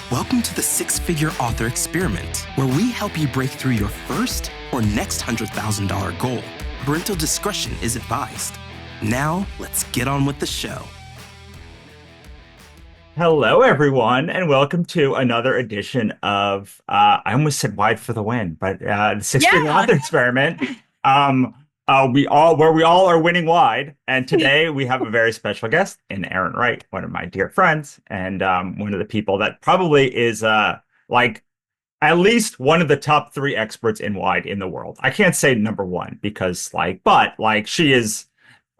Welcome to the Six-Figure Author Experiment, where we help you break through your first or next $100,000 goal. Parental discretion is advised. Now, let's get on with the show. Hello, everyone, and welcome to another edition of, I almost said Wide for the Win, but the Six-Figure Author Experiment, where we all are winning wide. And today we have a very special guest in Erin Wright, one of my dear friends, and one of the people that probably is like at least one of the top three experts in wide in the world. I can't say number one because but she is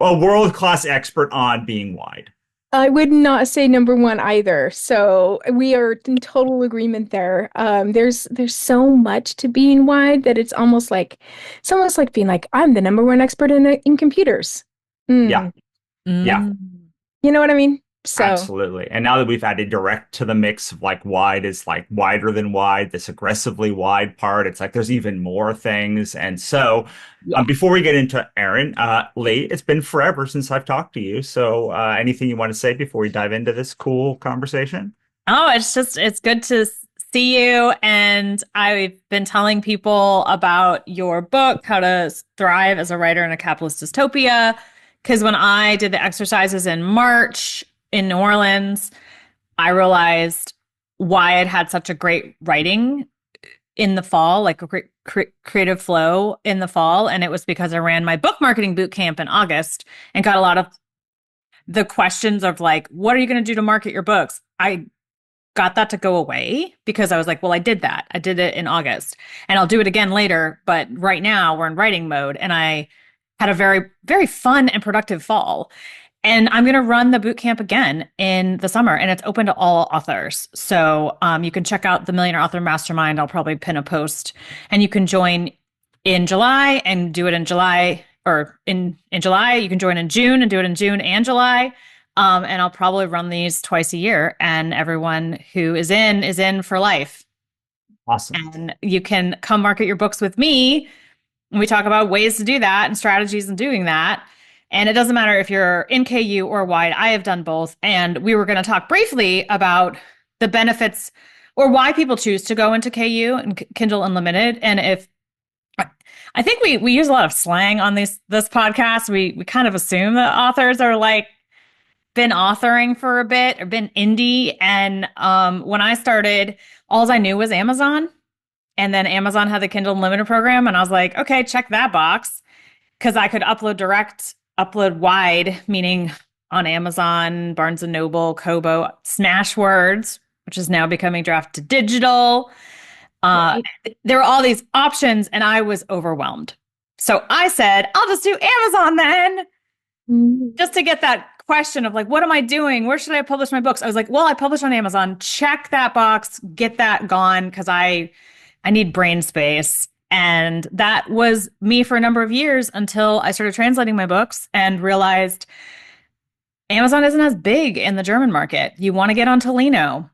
a world-class expert on being wide. I would not say number one either. So we are in total agreement there. There's so much to being wide that it's almost like being like, I'm the number one expert in computers. Yeah. You know what I mean? So absolutely. And now that we've added direct to the mix of like wide is like wider than wide, this aggressively wide part, it's like there's even more things. And so before we get into Erin, Lee, it's been forever since I've talked to you. So anything you want to say before we dive into this cool conversation? Oh, it's good to see you. And I've been telling people about your book, How to Thrive as a Writer in a Capitalist Dystopia. Because when I did the exercises in March in New Orleans, I realized why I'd had such a great writing in the fall, like a great creative flow in the fall. And it was because I ran my book marketing boot camp in August and got a lot of the questions of like, what are you going to do to market your books? I got that to go away because I was like, well, I did that. I did it in August and I'll do it again later. But right now we're in writing mode and I had a very, very fun and productive fall. And I'm going to run the boot camp again in the summer, and it's open to all authors. So you can check out the Millionaire Author Mastermind. I'll probably pin a post, and you can join in July and do it in July, or in July. You can join in June and do it in June and July. And I'll probably run these twice a year, and everyone who is in for life. Awesome. And you can come market your books with me. And we talk about ways to do that and strategies in doing that. And it doesn't matter if you're in KU or wide. I have done both. And we were going to talk briefly about the benefits or why people choose to go into KU and Kindle Unlimited. And if I think we use a lot of slang on this podcast. We kind of assume that authors are like been authoring for a bit or been indie. And when I started, all I knew was Amazon. And then Amazon had the Kindle Unlimited program. And I was like, okay, check that box. Because I could upload wide, meaning on Amazon, Barnes & Noble, Kobo, Smashwords, which is now becoming Draft to Digital. Right. There were all these options and I was overwhelmed. So I said, I'll just do Amazon then, just to get that question of like, what am I doing? Where should I publish my books? I was like, well, I publish on Amazon. Check that box, get that gone, because I need brain space. And that was me for a number of years until I started translating my books and realized Amazon isn't as big in the German market. You want to get on Tolino.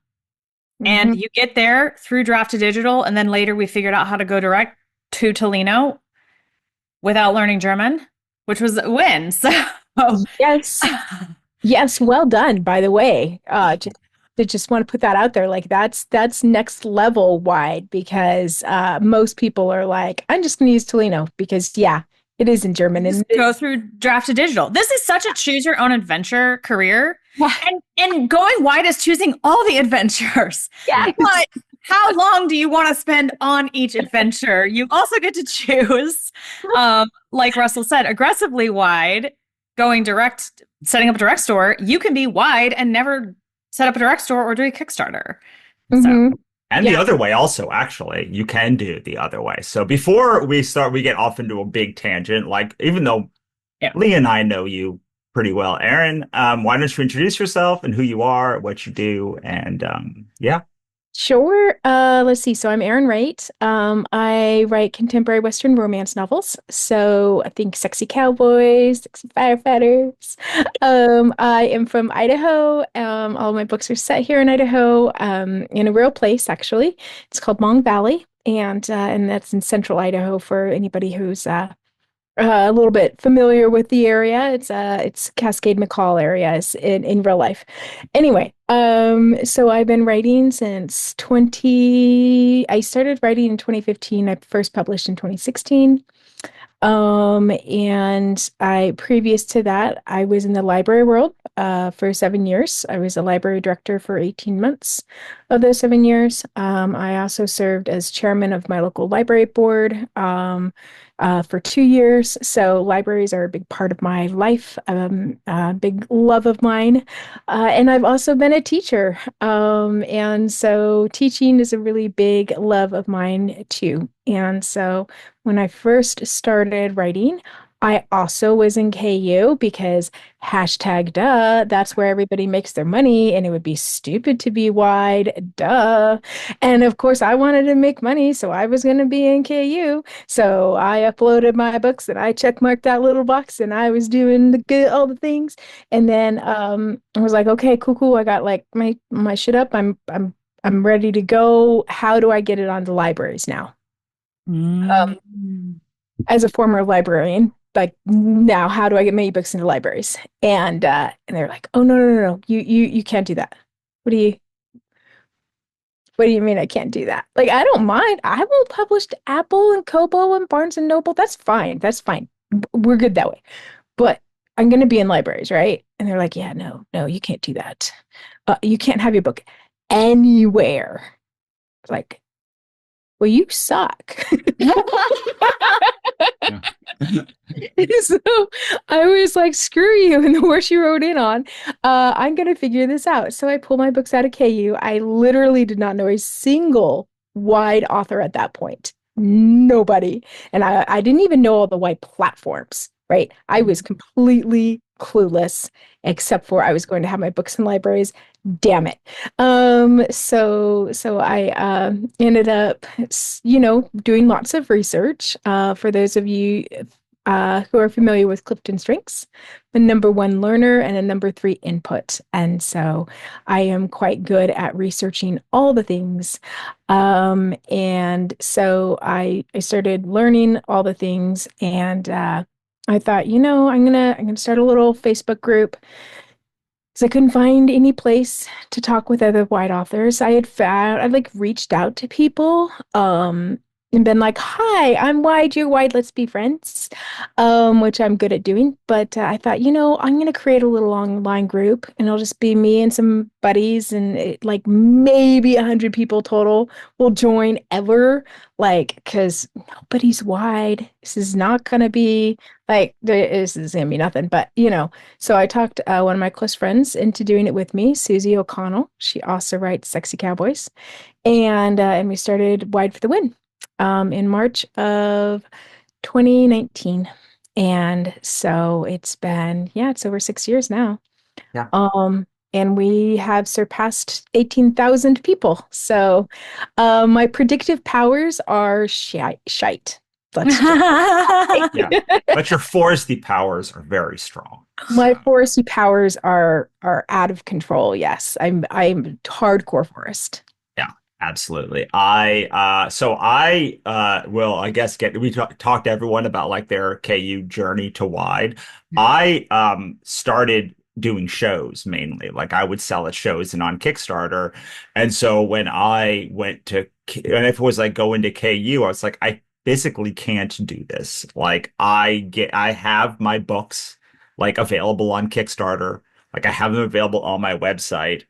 And you get there through Draft to Digital. And then later we figured out how to go direct to Tolino without learning German, which was a win. So Yes. Well done, by the way. Just want to put that out there. Like that's next level wide because most people are like, I'm just going to use Tolino because it is in German. And go through Draft to Digital. This is such a choose your own adventure career. Yeah. And going wide is choosing all the adventures. Yeah. But how long do you want to spend on each adventure? You also get to choose, like Russell said, aggressively wide, going direct, setting up a direct store. You can be wide and never set up a direct store or do a Kickstarter. So. And the other way also, actually, you can do the other way. So before we get off into a big tangent, like even though Lee and I know you pretty well, Erin, why don't you introduce yourself and who you are, what you do, and Sure. Let's see. So I'm Erin Wright. I write contemporary Western romance novels. So I think sexy cowboys, sexy firefighters. I am from Idaho. All of my books are set here in Idaho, in a real place, actually. It's called Long Valley. And that's in central Idaho for anybody who's A little bit familiar with the area. It's Cascade McCall area is in real life. Anyway, so I've been writing since 20. I started writing in 2015. I first published in 2016. And previous to that, I was in the library world for 7 years. I was a library director for 18 months of those 7 years. I also served as chairman of my local library board for 2 years. So libraries are a big part of my life, a big love of mine. And I've also been a teacher. And so teaching is a really big love of mine too. And so when I first started writing, I also was in KU because hashtag duh, that's where everybody makes their money, and it would be stupid to be wide, duh. And of course, I wanted to make money, so I was going to be in KU. So I uploaded my books and I checkmarked that little box and I was doing all the things. And then I was like, okay, cool, cool. I got like my shit up. I'm ready to go. How do I get it on the libraries now? Um, Mm. as a former librarian, like now, how do I get my ebooks into libraries? And they're like, oh no, no, no, no, you can't do that. What do you what do you mean I can't do that? Like I don't mind. I will publish to Apple and Kobo and Barnes and Noble. That's fine. That's fine. We're good that way. But I'm gonna be in libraries, right? And they're like, yeah, no, no, you can't do that. You can't have your book anywhere. Like, well, you suck. Yeah. So I was like, screw you. And the horse you rode in on, I'm going to figure this out. So I pulled my books out of KU. I literally did not know a single wide author at that point. Nobody. And I didn't even know all the wide platforms, right? I was completely clueless, except for I was going to have my books in libraries. Damn it. So I ended up, doing lots of research. For those of you who are familiar with Clifton Strengths, the number one learner and a number three input. And so I am quite good at researching all the things. And so I started learning all the things, and I thought, I'm gonna start a little Facebook group because I couldn't find any place to talk with other white authors. I'd like reached out to people, and been like, hi, I'm white, you're white, let's be friends, which I'm good at doing. But I thought, I'm going to create a little online group and it'll just be me and some buddies, and like maybe 100 people total will join ever. Like, because nobody's wide. This is not going to be like, this is going to be nothing, but so I talked one of my close friends into doing it with me, Susie O'Connell. She also writes Sexy Cowboys. And we started Wide for the Win in March of 2019. And so it's over 6 years now. Yeah. And we have surpassed 18,000 people. So my predictive powers are shite. Let's Yeah. But your foresty powers are very strong. My foresty powers are out of control. Yes, I'm hardcore forest. Yeah, absolutely. I will, I guess, we talked to everyone about like their KU journey to wide. I started doing shows mainly. Like I would sell at shows and on Kickstarter. And so when I went to, and if it was like going to KU, I was like, I physically can't do this. Like I have my books like available on Kickstarter. Like I have them available on my website.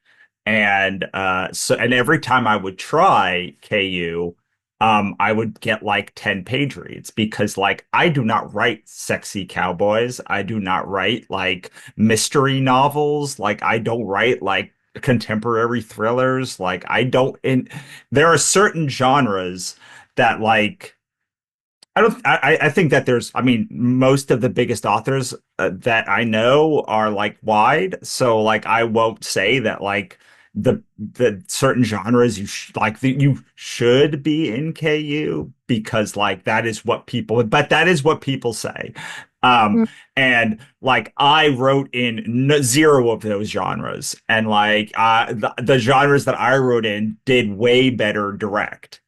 And every time I would try KU, I would get like 10 page reads because like I do not write sexy cowboys. I do not write like mystery novels. Like I don't write like contemporary thrillers. Like I don't in there are certain genres that like I think that I mean, most of the biggest authors that I know are like wide. So like, I won't say that like the certain genres you should be in KU because like that is what people say. Um, Mm. and like I wrote in zero of those genres, and like the genres that I wrote in did way better direct.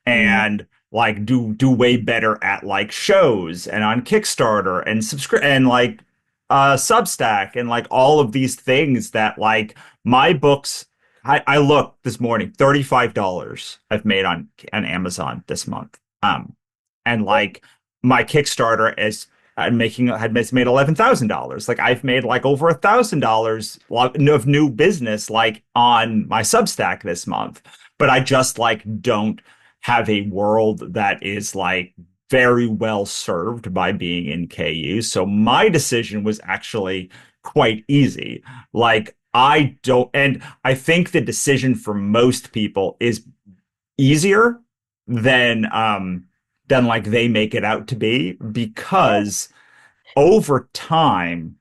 Mm. And like do way better at like shows and on Kickstarter and subscribe and like Substack and like all of these things that like my books. I looked this morning, $35 I've made on Amazon this month. And like my Kickstarter is made $11,000. Like I've made like over $1,000 of new business like on my Substack this month. But I just like don't have a world that is like very well served by being in KU. So my decision was actually quite easy. Like I don't, and I think the decision for most people is easier than like they make it out to be, because over time,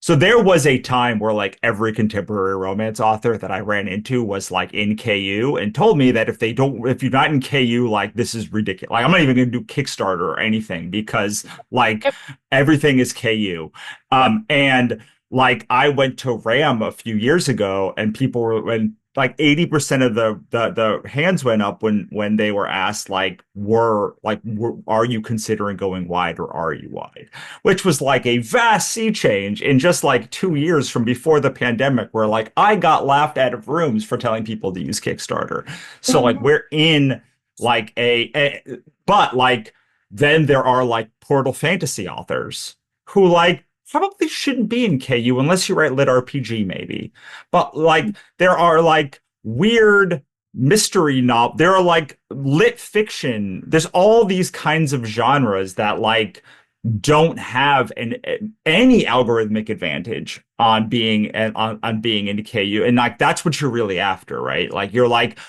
so there was a time where like every contemporary romance author that I ran into was like in KU and told me that if you're not in KU, like this is ridiculous. Like I'm not even going to do Kickstarter or anything because like everything is KU. And like I went to RAM a few years ago and people were when like 80% of the hands went up when they were asked are you considering going wide or are you wide? Which was like a vast sea change in just like 2 years from before the pandemic, where like I got laughed out of rooms for telling people to use Kickstarter. So like we're in like but like then there are like portal fantasy authors who like probably shouldn't be in KU unless you write lit RPG maybe. But like there are like weird mystery novel, there are like lit fiction. There's all these kinds of genres that like don't have any algorithmic advantage on being on being into KU, and like that's what you're really after, right? Like you're like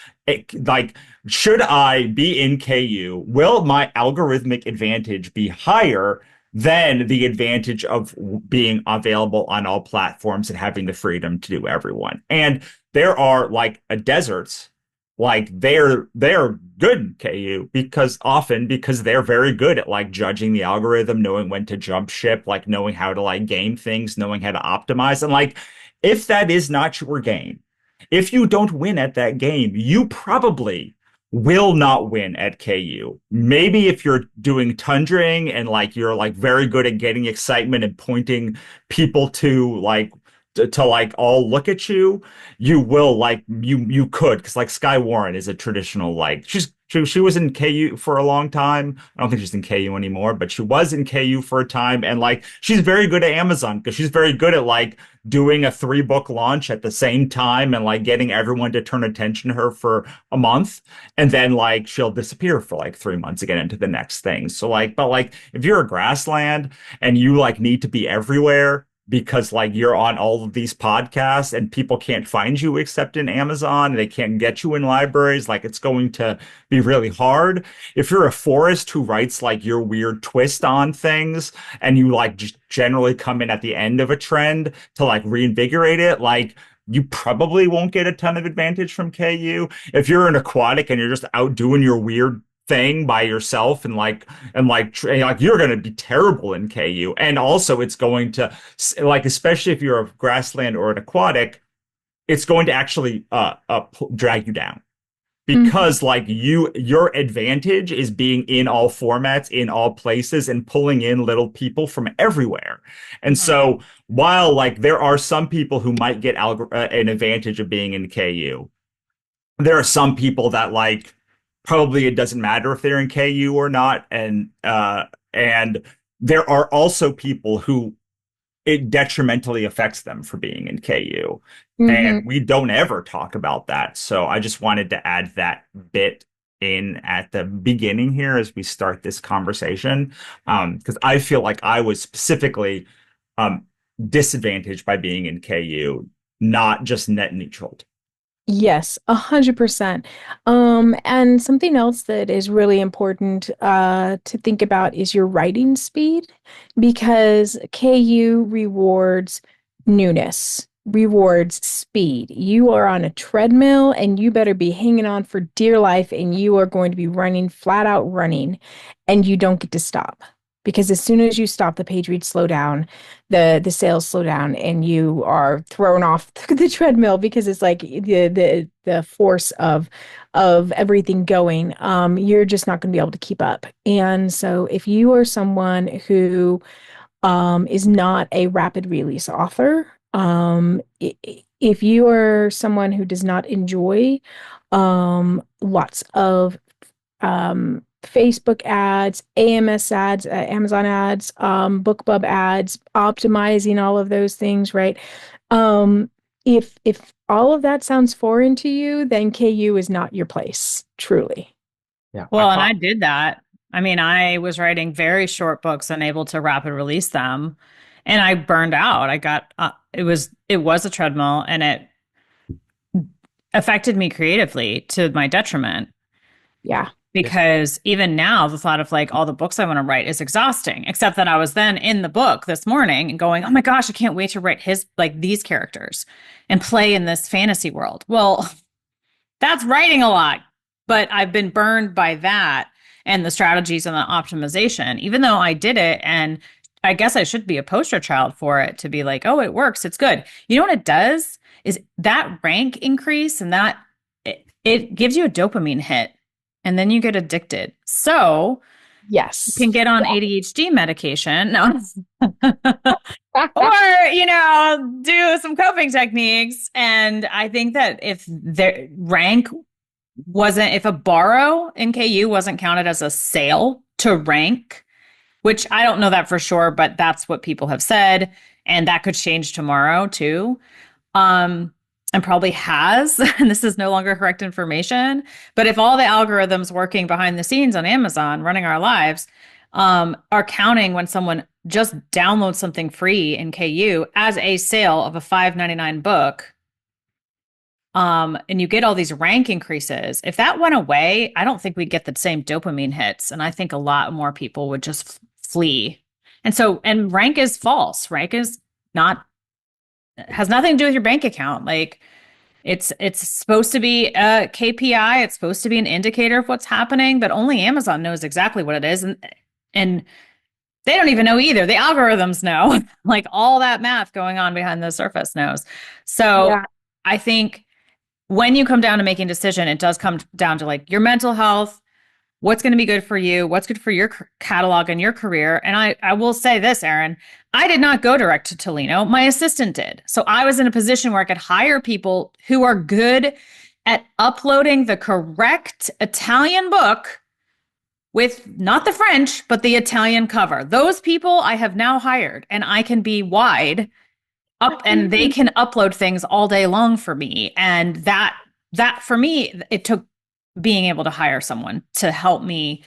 should I be in KU? Will my algorithmic advantage be higher than the advantage of being available on all platforms and having the freedom to do everyone? And there are like deserts, like they're good in KU because they're very good at like judging the algorithm, knowing when to jump ship, like knowing how to like game things, knowing how to optimize. And like if that is not your game, if you don't win at that game, you probably will not win at KU. Maybe if you're doing tundring and like you're like very good at getting excitement and pointing people to like all look at you, you will like you could, because like Sky Warren is a traditional like she was in KU for a long time. I don't think she's in KU anymore, but she was in KU for a time, and like she's very good at Amazon because she's very good at like doing a 3-book launch at the same time and like getting everyone to turn attention to her for a month, and then like she'll disappear for like 3 months again into the next thing. So like, but like if you're a Grassland and you like need to be everywhere because like you're on all of these podcasts and people can't find you except in Amazon, and they can't get you in libraries, like it's going to be really hard. If you're a forest who writes like your weird twist on things and you like just generally come in at the end of a trend to like reinvigorate it, like you probably won't get a ton of advantage from KU. If you're an aquatic and you're just out doing your weird thing by yourself and you're going to be terrible in KU. And also it's going to like, especially if you're a Grassland or an aquatic, it's going to actually drag you down, because like your advantage is being in all formats, in all places, and pulling in little people from everywhere. And so while like there are some people who might get an advantage of being in KU, there are some people that like probably it doesn't matter if they're in KU or not. And there are also people who it detrimentally affects them for being in KU. And we don't ever talk about that. So I just wanted to add that bit in at the beginning here as we start this conversation. Because I feel like I was specifically disadvantaged by being in KU, not just net neutral. Yes, 100%. And something else that is really important to think about is your writing speed, because KU rewards newness, rewards speed. You are on a treadmill and you better be hanging on for dear life, and you are going to be running, flat out running, and you don't get to stop. because as soon as you stop, the page reads slow down, the sales slow down, and you are thrown off the treadmill, because it's like the force of everything going. You're just not going to be able to keep up. And so if you are someone who is not a rapid release author, if you are someone who does not enjoy lots of Facebook ads, AMS ads, Amazon ads, BookBub ads, optimizing all of those things, right? If all of that sounds foreign to you, then KU is not your place, truly. Yeah. Well, and I did that. I mean, I was writing very short books and able to rapid release them, and I burned out. I got it was a treadmill, and it affected me creatively to my detriment. Yeah. Because even now, the thought of like all the books I want to write is exhausting, except that I was then in the book this morning and going, oh my gosh, I can't wait to write these characters and play in this fantasy world. Well, that's writing a lot, but I've been burned by that and the strategies and the optimization, even though I did it. And I guess I should be a poster child for it, to be like, oh, it works. It's good. You know what it does is that rank increase, and that it gives you a dopamine hit. And then you get addicted. So yes, you can get on ADHD medication. No. Or, do some coping techniques. And I think that if the rank if a borrow in KU wasn't counted as a sale to rank, which I don't know that for sure, but that's what people have said. And that could change tomorrow too. And probably has, and this is no longer correct information. But if all the algorithms working behind the scenes on Amazon, running our lives, are counting when someone just downloads something free in KU as a sale of a $5.99 book, and you get all these rank increases, if that went away, I don't think we'd get the same dopamine hits. And I think a lot more people would just flee. And rank is false. Rank is not, has nothing to do with your bank account. Like it's supposed to be a KPI. It's supposed to be an indicator of what's happening, but only Amazon knows exactly what it is. And they don't even know either. The algorithms know, like all that math going on behind the surface knows. So yeah. I think when you come down to making a decision, it does come down to like your mental health, what's going to be good for you, what's good for your catalog and your career. And I will say this, Erin, I did not go direct to Tolino. My assistant did. So I was in a position where I could hire people who are good at uploading the correct Italian book with not the French, but the Italian cover. Those people I have now hired, and I can be wide up and they can upload things all day long for me. And that for me, it took being able to hire someone to help me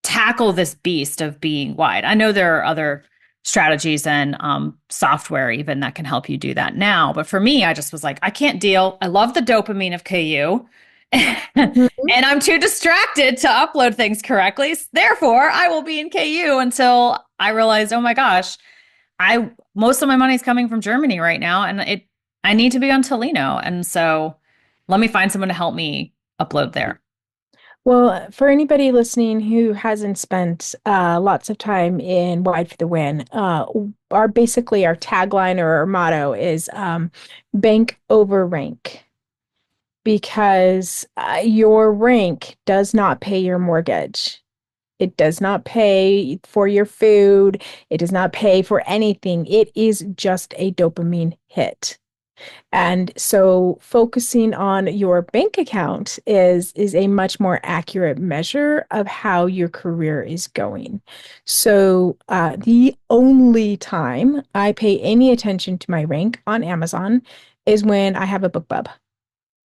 tackle this beast of being wide. I know there are other strategies and software even that can help you do that now. But for me, I just was like, I can't deal. I love the dopamine of KU. And I'm too distracted to upload things correctly. Therefore, I will be in KU until I realize, oh my gosh, most of my money is coming from Germany right now, and I need to be on Tolino. And so let me find someone to help me upload there. Well, for anybody listening who hasn't spent lots of time in Wide for the Win, our tagline or our motto is bank over rank, because your rank does not pay your mortgage. It does not pay for your food. It does not pay for anything. It is just a dopamine hit. And so focusing on your bank account is a much more accurate measure of how your career is going. So the only time I pay any attention to my rank on Amazon is when I have a BookBub.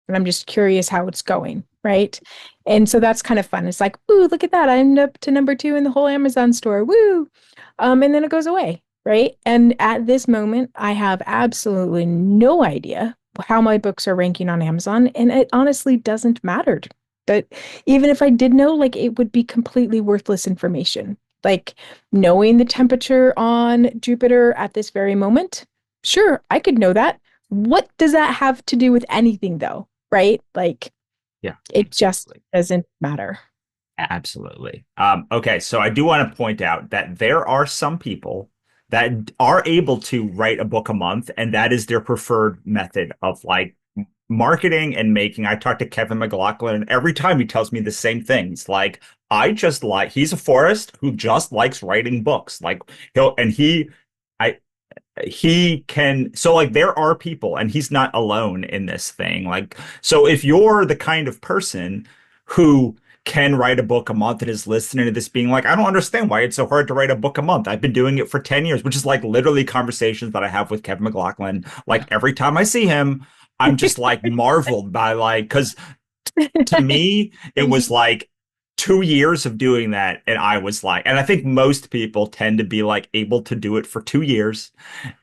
And I'm just curious how it's going, right? And so that's kind of fun. It's like, ooh, look at that. I ended up to number 2 in the whole Amazon store. Woo! And then it goes away, right? And at this moment, I have absolutely no idea how my books are ranking on Amazon. And it honestly doesn't matter. But even if I did know, like, it would be completely worthless information. Like knowing the temperature on Jupiter at this very moment, sure, I could know that. What does that have to do with anything, though? Right? Like, yeah, it just doesn't matter. Absolutely. Okay, so I do want to point out that there are some people that are able to write a book a month, and that is their preferred method of like marketing and making. I talked to Kevin McLaughlin, and every time he tells me the same things. Like, I just like he's a forest who just likes writing books. Like he'll and I he can so like there are people and he's not alone in this thing like so if you're the kind of person who can write a book a month and is listening to this being like I don't understand why it's so hard to write a book a month. I've been doing it for 10 years, which is like literally conversations that I have with Kevin McLaughlin. Like every time I see him, I'm just like marveled by like because to me, it was like 2 years of doing that. And I was like, and I think most people tend to be like able to do it for 2 years,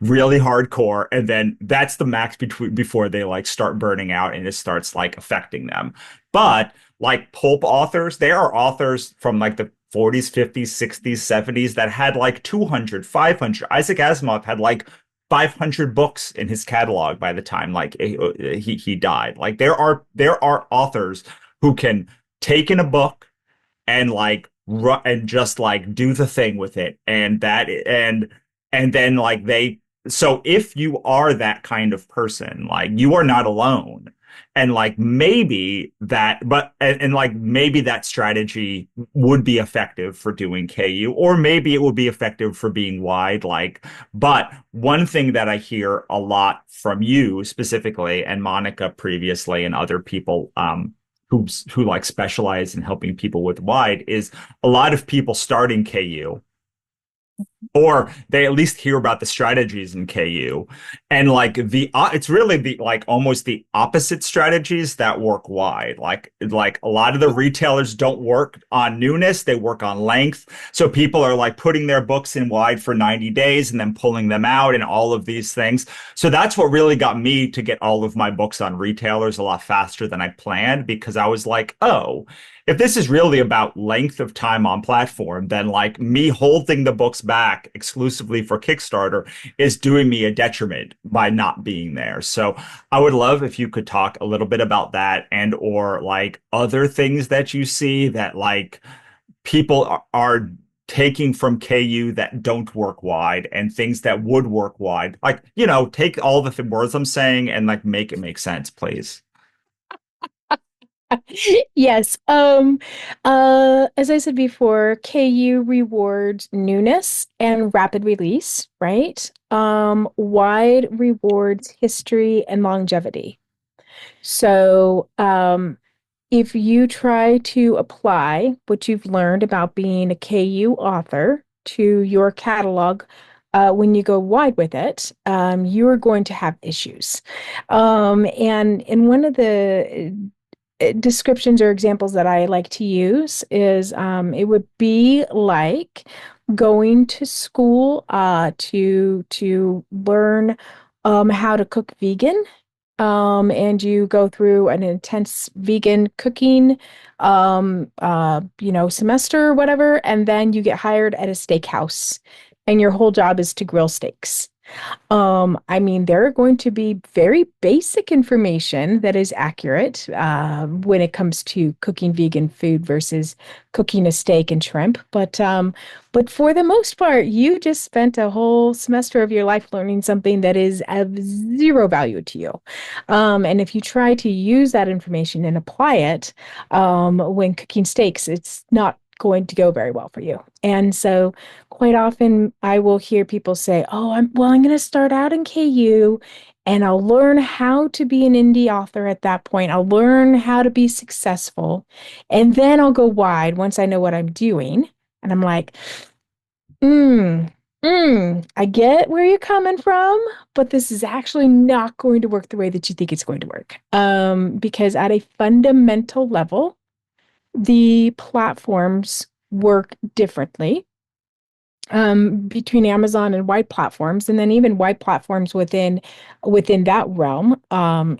really hardcore. And then that's the max between before they like start burning out and it starts like affecting them. But like pulp authors, there are authors from like the 40s, 50s, 60s, 70s that had like 200, 500. Isaac Asimov had like 500 books in his catalog by the time like he died. Like there are authors who can take in a book and like and just like do the thing with it and then like they so if you are that kind of person like you are not alone and like maybe that but and like maybe that strategy would be effective for doing KU or maybe it would be effective for being wide like but one thing that I hear a lot from you specifically and Monica previously and other people who like specialize in helping people with wide is a lot of people starting KU or they at least hear about the strategies in KU and like the it's really the like almost the opposite strategies that work wide like a lot of the retailers don't work on newness, they work on length, so people are like putting their books in wide for 90 days and then pulling them out and all of these things. So that's what really got me to get all of my books on retailers a lot faster than I planned because I was like, oh, if this is really about length of time on platform, then like me holding the books back exclusively for Kickstarter is doing me a detriment by not being there. So I would love if you could talk a little bit about that and or like other things that you see that like people are taking from KU that don't work wide and things that would work wide. Like, take all the words I'm saying and like make it make sense, please. Yes. As I said before, KU rewards newness and rapid release, right? Wide rewards history and longevity. So, if you try to apply what you've learned about being a KU author to your catalog, when you go wide with it, you are going to have issues. And in one of the descriptions or examples that I like to use is it would be like going to school to learn how to cook vegan. And you go through an intense vegan cooking semester or whatever, and then you get hired at a steakhouse and your whole job is to grill steaks. I mean, there are going to be very basic information that is accurate when it comes to cooking vegan food versus cooking a steak and shrimp. But for the most part, you just spent a whole semester of your life learning something that is of zero value to you. And if you try to use that information and apply it when cooking steaks, it's not going to go very well for you. And so quite often I will hear people say, "Oh, I'm going to start out in KU and I'll learn how to be an indie author at that point. I'll learn how to be successful and then I'll go wide once I know what I'm doing." And I'm like, I get where you're coming from, but this is actually not going to work the way that you think it's going to work. Because at a fundamental level, the platforms work differently between Amazon and wide platforms, and then even wide platforms within that realm,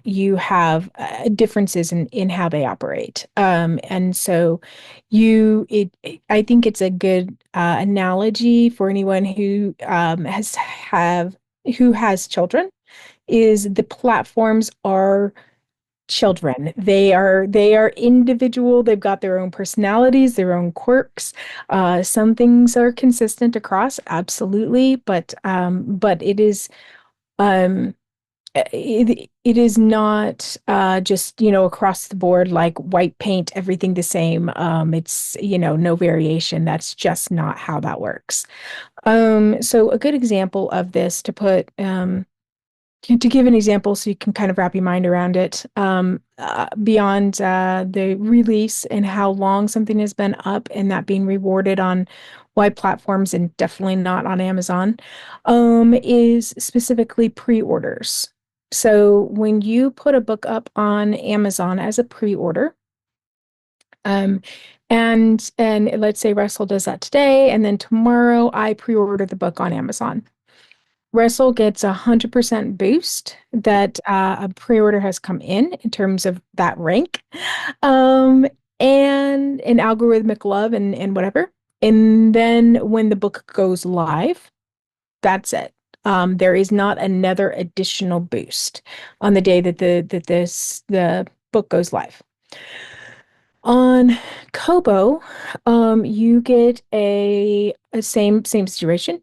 you have differences in how they operate. And so I think it's a good analogy for anyone who has children, is the platforms are children. They are individual. They've got their own personalities, their own quirks. Some things are consistent across, absolutely, but it is um it is not just, across the board like white paint, everything the same. It's, no variation. That's just not how that works. So a good example of this to give an example so you can kind of wrap your mind around it, beyond the release and how long something has been up and that being rewarded on wide platforms and definitely not on Amazon, is specifically pre-orders. So when you put a book up on Amazon as a pre-order, um, and let's say Russell does that today, and then tomorrow I pre-order the book on Amazon. Russell gets 100% boost that a pre-order has come in terms of that rank, um, and an algorithmic love and whatever. And then when the book goes live, that's it. There is not another additional boost on the day that the book goes live. On Kobo, you get a same situation.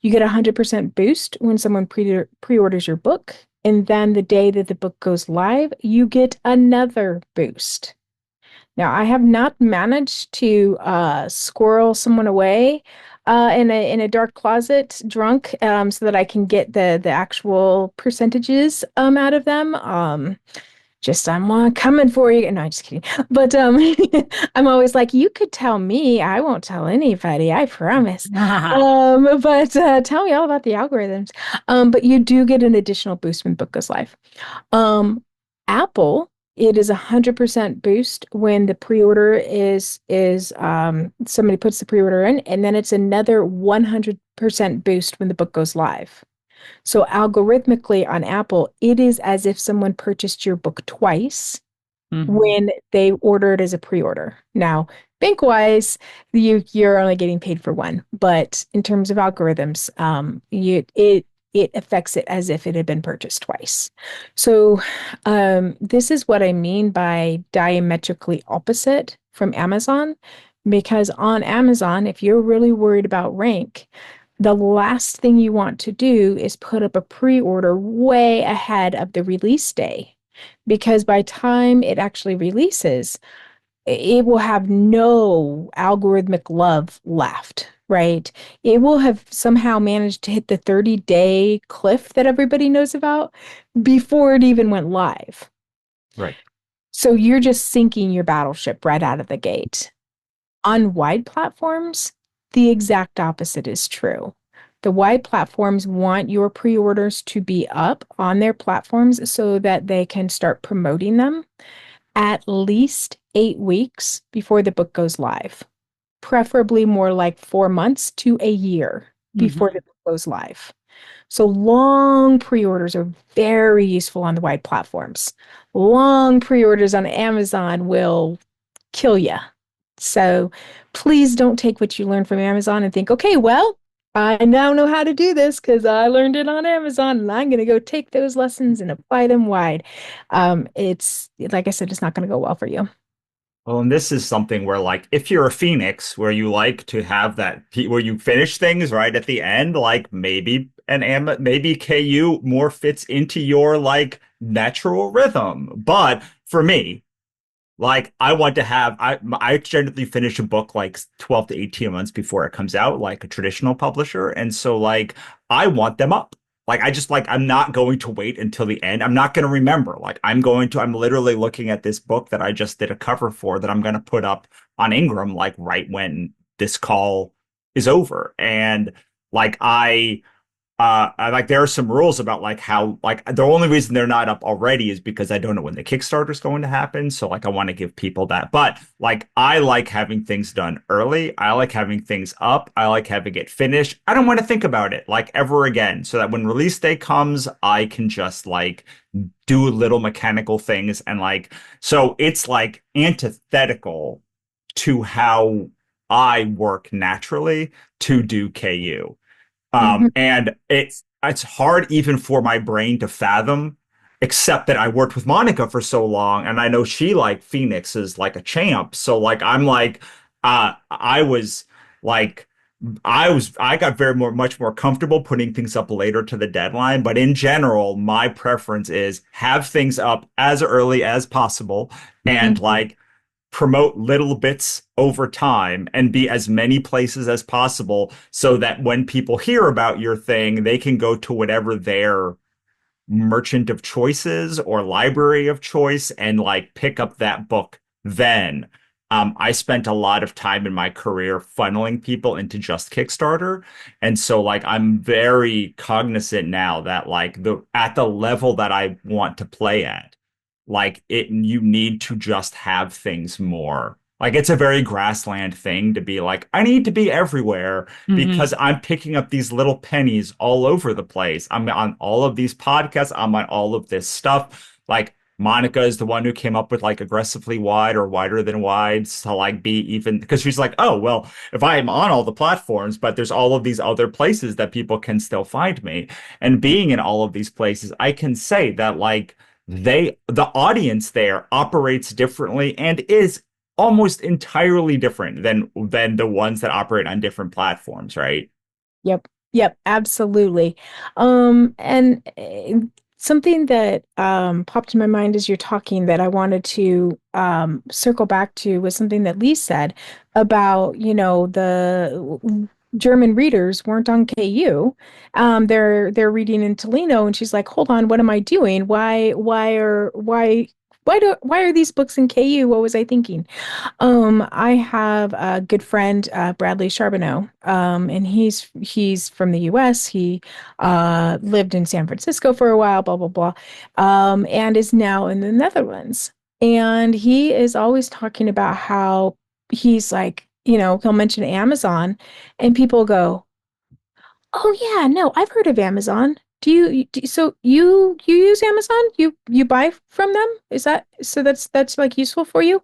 You get 100% boost when someone pre-orders your book, and then the day that the book goes live, you get another boost. Now, I have not managed to squirrel someone away in a dark closet, drunk, so that I can get the actual percentages out of them. Just I'm coming for you. No, I'm just kidding. But I'm always like, you could tell me. I won't tell anybody. I promise. But tell me all about the algorithms. But you do get an additional boost when the book goes live. Um, Apple, it is 100% boost when the pre-order is somebody puts the pre-order in, and then it's another 100% boost when the book goes live. So algorithmically on Apple, it is as if someone purchased your book twice when they order it as a pre-order. Now, bank-wise, you're only getting paid for one, but in terms of algorithms, it affects it as if it had been purchased twice. So this is what I mean by diametrically opposite from Amazon, because on Amazon, if you're really worried about rank, the last thing you want to do is put up a pre-order way ahead of the release day, because by time it actually releases, it will have no algorithmic love left, right? It will have somehow managed to hit the 30-day cliff that everybody knows about before it even went live. Right. So you're just sinking your battleship right out of the gate. On wide platforms, the exact opposite is true. The wide platforms want your pre-orders to be up on their platforms so that they can start promoting them at least 8 weeks before the book goes live, preferably more like 4 months to a year before the book goes live. So long pre-orders are very useful on the wide platforms. Long pre-orders on Amazon will kill you. So please don't take what you learned from Amazon and think, okay, well, I now know how to do this because I learned it on Amazon and I'm going to go take those lessons and apply them wide. It's like I said, it's not going to go well for you. Well, and this is something where, like, if you're a phoenix, where you like to have that, where you finish things right at the end, like maybe KU more fits into your like natural rhythm. But for me, like, I want to have, I generally finish a book like 12 to 18 months before it comes out, like a traditional publisher. And so, like, I want them up. Like, I'm not going to wait until the end. I'm not going to remember. Like, I'm literally looking at this book that I just did a cover for that I'm going to put up on Ingram, like, right when this call is over. And, like, like there are some rules about like how like the only reason they're not up already is because I don't know when the Kickstarter is going to happen. So like I want to give people that. But like I like having things done early. I like having things up. I like having it finished. I don't want to think about it like ever again. So that when release day comes, I can just like do little mechanical things and like so it's like antithetical to how I work naturally to do KU. Mhm. And it's hard even for my brain to fathom except that I worked with Monica for so long, and I know she like Phoenix is like a champ. So like I'm like I was like I got much more comfortable putting things up later to the deadline, but in general, my preference is have things up as early as possible and Mhm. like promote little bits over time and be as many places as possible so that when people hear about your thing, they can go to whatever their merchant of choices or library of choice and like pick up that book then. I spent a lot of time in my career funneling people into just Kickstarter. And so like I'm very cognizant now that like the at the level that I want to play at, like it you need to just have things more. Like it's a very grassland thing to be like, I need to be everywhere Mhm. because I'm picking up these little pennies all over the place. I'm on all of these podcasts, I'm on all of this stuff. Like Monica is the one who came up with like aggressively wide or wider than wide to like be even because she's like, oh, well, if I am on all the platforms, but there's all of these other places that people can still find me. And being in all of these places, I can say that like the audience there operates differently and is almost entirely different than the ones that operate on different platforms, right? Yep. Yep, absolutely. And something that popped in my mind as you're talking that I wanted to circle back to was something that Lee said about, the German readers weren't on KU. They're reading in Tolino, and she's like, "Hold on, what am I doing? Why are these books in KU? What was I thinking?" I have a good friend, Bradley Charbonneau, and he's from the U.S. He lived in San Francisco for a while, blah blah blah, and is now in the Netherlands. And he is always talking about how he's like, he'll mention Amazon, and people go, "Oh yeah, no, I've heard of Amazon. So you use Amazon? You buy from them? Is that so? That's like useful for you?"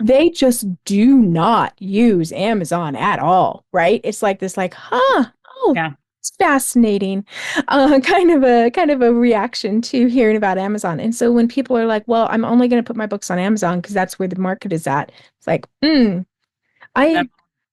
They just do not use Amazon at all, right? It's like this, like, oh, Yeah. it's fascinating, kind of a reaction to hearing about Amazon. And so when people are like, "Well, I'm only going to put my books on Amazon because that's where the market is at," it's like, I Yep.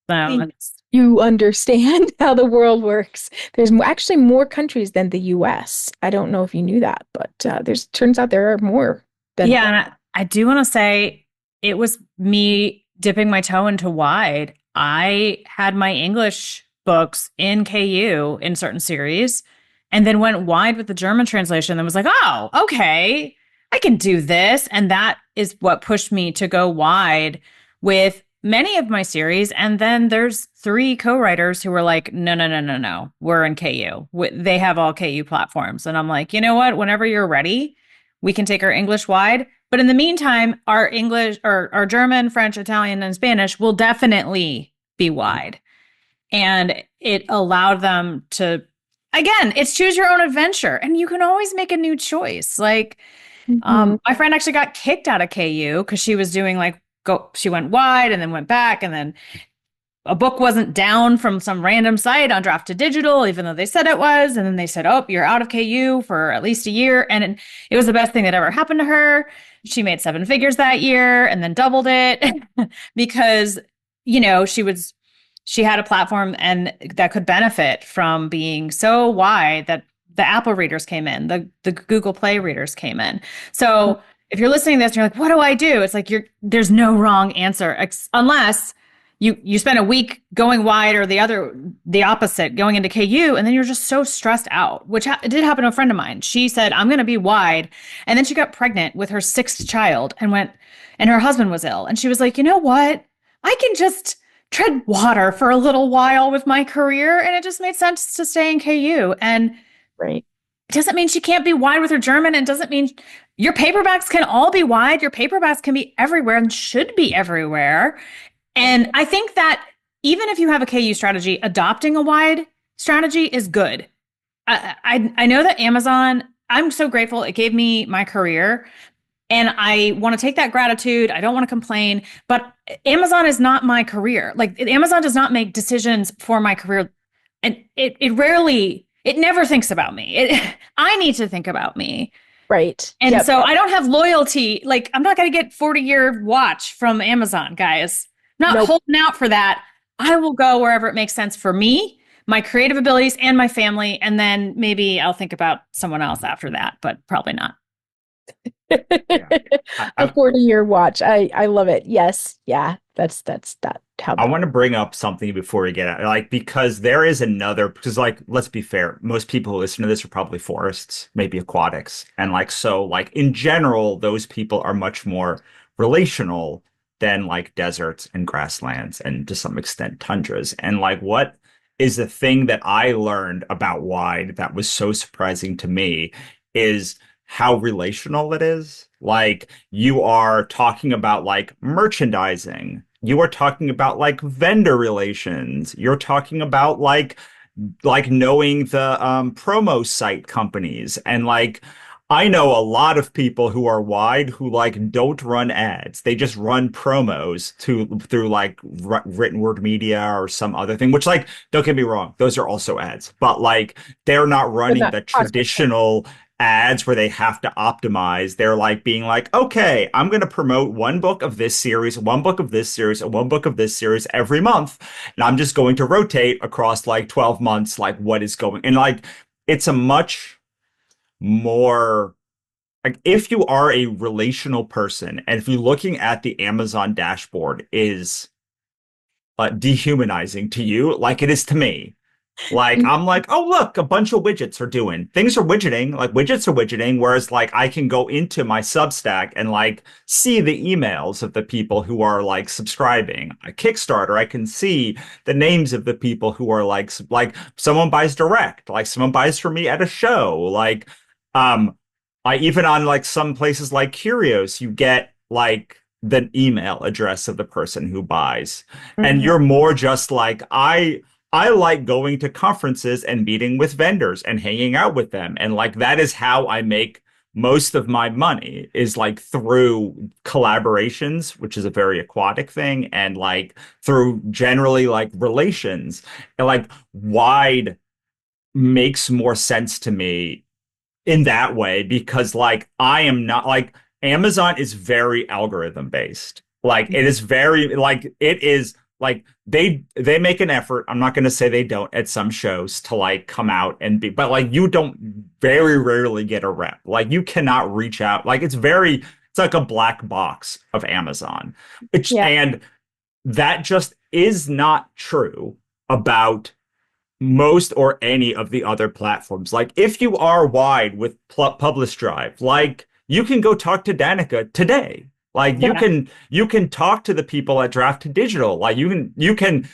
So think it's you understand how the world works. There's actually more countries than the U.S. I don't know if you knew that, but there's turns out there are more than. yeah, and I do want to say it was me dipping my toe into wide. I had my English books in KU in certain series and then went wide with the German translation and was like, oh, okay, I can do this. And that is what pushed me to go wide with many of my series. And then there's three co-writers who were like, no, no, no, no, no, we're in KU. They have all KU platforms. And I'm like, you know what? Whenever you're ready, we can take our English wide. But in the meantime, our English or our German, French, Italian, and Spanish will definitely be wide. And it allowed them to, again, it's choose your own adventure. And you can always make a new choice. Like, Mhm. my friend actually got kicked out of KU because she was doing like, she went wide and then went back. And then a book wasn't down from some random site on Draft to Digital, even though they said it was. And then they said, oh, you're out of KU for at least a year. And it was the best thing that ever happened to her. She made seven figures that year and then doubled it because, she had a platform and that could benefit from being so wide that the Apple readers came in, the Google Play readers came in. So if you're listening to this and you're like, what do I do? It's like there's no wrong answer unless you spend a week going wide or the opposite, going into KU, and then you're just so stressed out, which it did happen to a friend of mine. She said, I'm going to be wide. And then she got pregnant with her sixth child and her husband was ill. And she was like, you know what? I can just tread water for a little while with my career. And it just made sense to stay in KU. And Right. it doesn't mean she can't be wide with her German. It doesn't mean your paperbacks can all be wide. Your paperbacks can be everywhere and should be everywhere. And I think that even if you have a KU strategy, adopting a wide strategy is good. I know that Amazon, I'm so grateful. It gave me my career. And I want to take that gratitude. I don't want to complain, but Amazon is not my career. Like Amazon does not make decisions for my career. And it never thinks about me. I need to think about me. Right. And Yep. so I don't have loyalty. Like, I'm not going to get 40-year watch from Amazon, guys. Not Nope. holding out for that. I will go wherever it makes sense for me, my creative abilities, and my family. And then maybe I'll think about someone else after that, but probably not. Yeah. A 40-year watch. I love it. Yes. Yeah. That's that how I that. want to bring up something before we get out, like, because there is another, because like, let's be fair, most people who listen to this are probably forests, maybe aquatics. And like, so like in general, those people are much more relational than like deserts and grasslands and to some extent tundras. And like, what is the thing that I learned about Wide that was so surprising to me is how relational it is. Like you are talking about like merchandising. You are talking about like vendor relations. You're talking about like knowing the promo site companies and like I know a lot of people who are wide who like don't run ads. They just run promos to through like written word media or some other thing, which like don't get me wrong, those are also ads, but like they're not But running not the cosmetic. traditional ads where they have to optimize. They're like being like, okay, I'm going to promote one book of this series, one book of this series, and one book of this series every month. And I'm just going to rotate across like 12 months, like what is going. And like, it's a much more like if you are a relational person and if you're looking at the Amazon dashboard is dehumanizing to you, like it is to me. Like I'm like, oh look, a bunch of widgets are doing things are widgeting, like widgets are widgeting, whereas like I can go into my Substack and like see the emails of the people who are like subscribing. A Kickstarter, I can see the names of the people who are like someone buys direct, like someone buys for me at a show. Like I even on like some places like Curios, you get like the email address of the person who buys. And Mhm. you're more just like I like going to conferences and meeting with vendors and hanging out with them. And like that is how I make most of my money is like through collaborations, which is a very aquatic thing, and like through generally like relations. And like wide makes more sense to me in that way because like I am not like Amazon is very algorithm based. Like it is very like it is like they make an effort. I'm not going to say they don't at some shows to like come out and be, but like you don't very rarely get a rep. Like you cannot reach out. Like it's like a black box of Amazon. It's Yeah. and that just is not true about most or any of the other platforms. Like if you are wide with Publish Drive, like you can go talk to Danica today. Like Yeah. you can talk to the people at Draft Digital. Like you can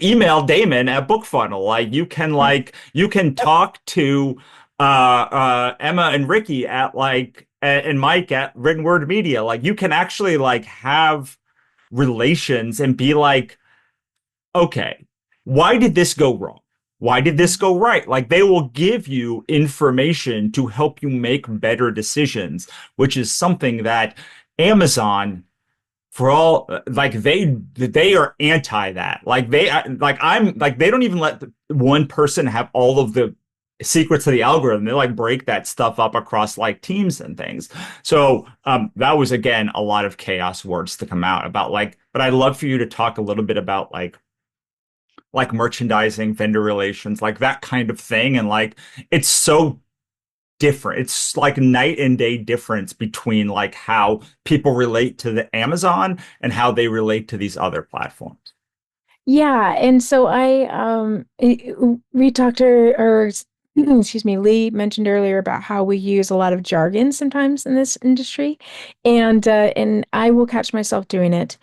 email Damon at BookFunnel. You can talk to Emma and Ricky at like and Mike at Written Word Media. Like you can actually like have relations and be like okay, why did this go wrong? Why did this go right? Like they will give you information to help you make better decisions, which is something that Amazon for all like they are anti that. Like I'm like they don't even let one person have all of the secrets of the algorithm. They like break that stuff up across like teams and things. So that was again a lot of chaos words to come out about like, but I'd love for you to talk a little bit about like merchandising, vendor relations, like that kind of thing. And like, it's so different. It's like night and day difference between like how people relate to the Amazon and how they relate to these other platforms. Yeah, and so we talked to, or excuse me, Lee mentioned earlier about how we use a lot of jargon sometimes in this industry, and I will catch myself doing it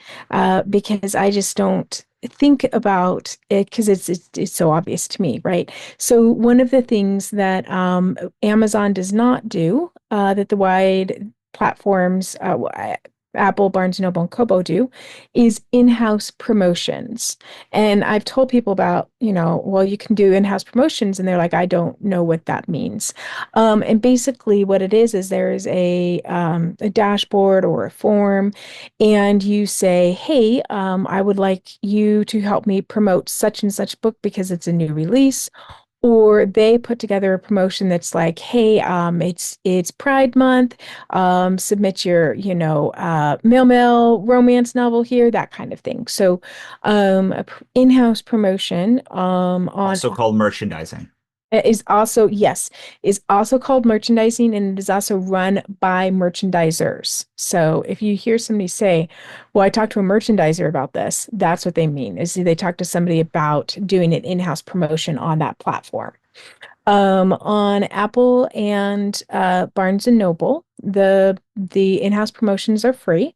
because I just don't think about it because it's so obvious to me, right? So one of the things that Amazon does not do that the wide platforms, Apple, Barnes& Noble, and Kobo do, is in-house promotions. And I've told people about, well, you can do in-house promotions, and they're like, I don't know what that means. And basically, what it is there is a dashboard or a form, and you say, hey, I would like you to help me promote such and such book because it's a new release. or they put together a promotion that's like, hey, it's Pride Month, submit your, mail romance novel here, that kind of thing. So, in-house promotion, on Also called merchandising. is also called merchandising, and it is also run by merchandisers. So if you hear somebody say, well, I talked to a merchandiser about this, that's what they mean, is they talk to somebody about doing an in-house promotion on that platform. On Apple and Barnes and Noble, the in-house promotions are free.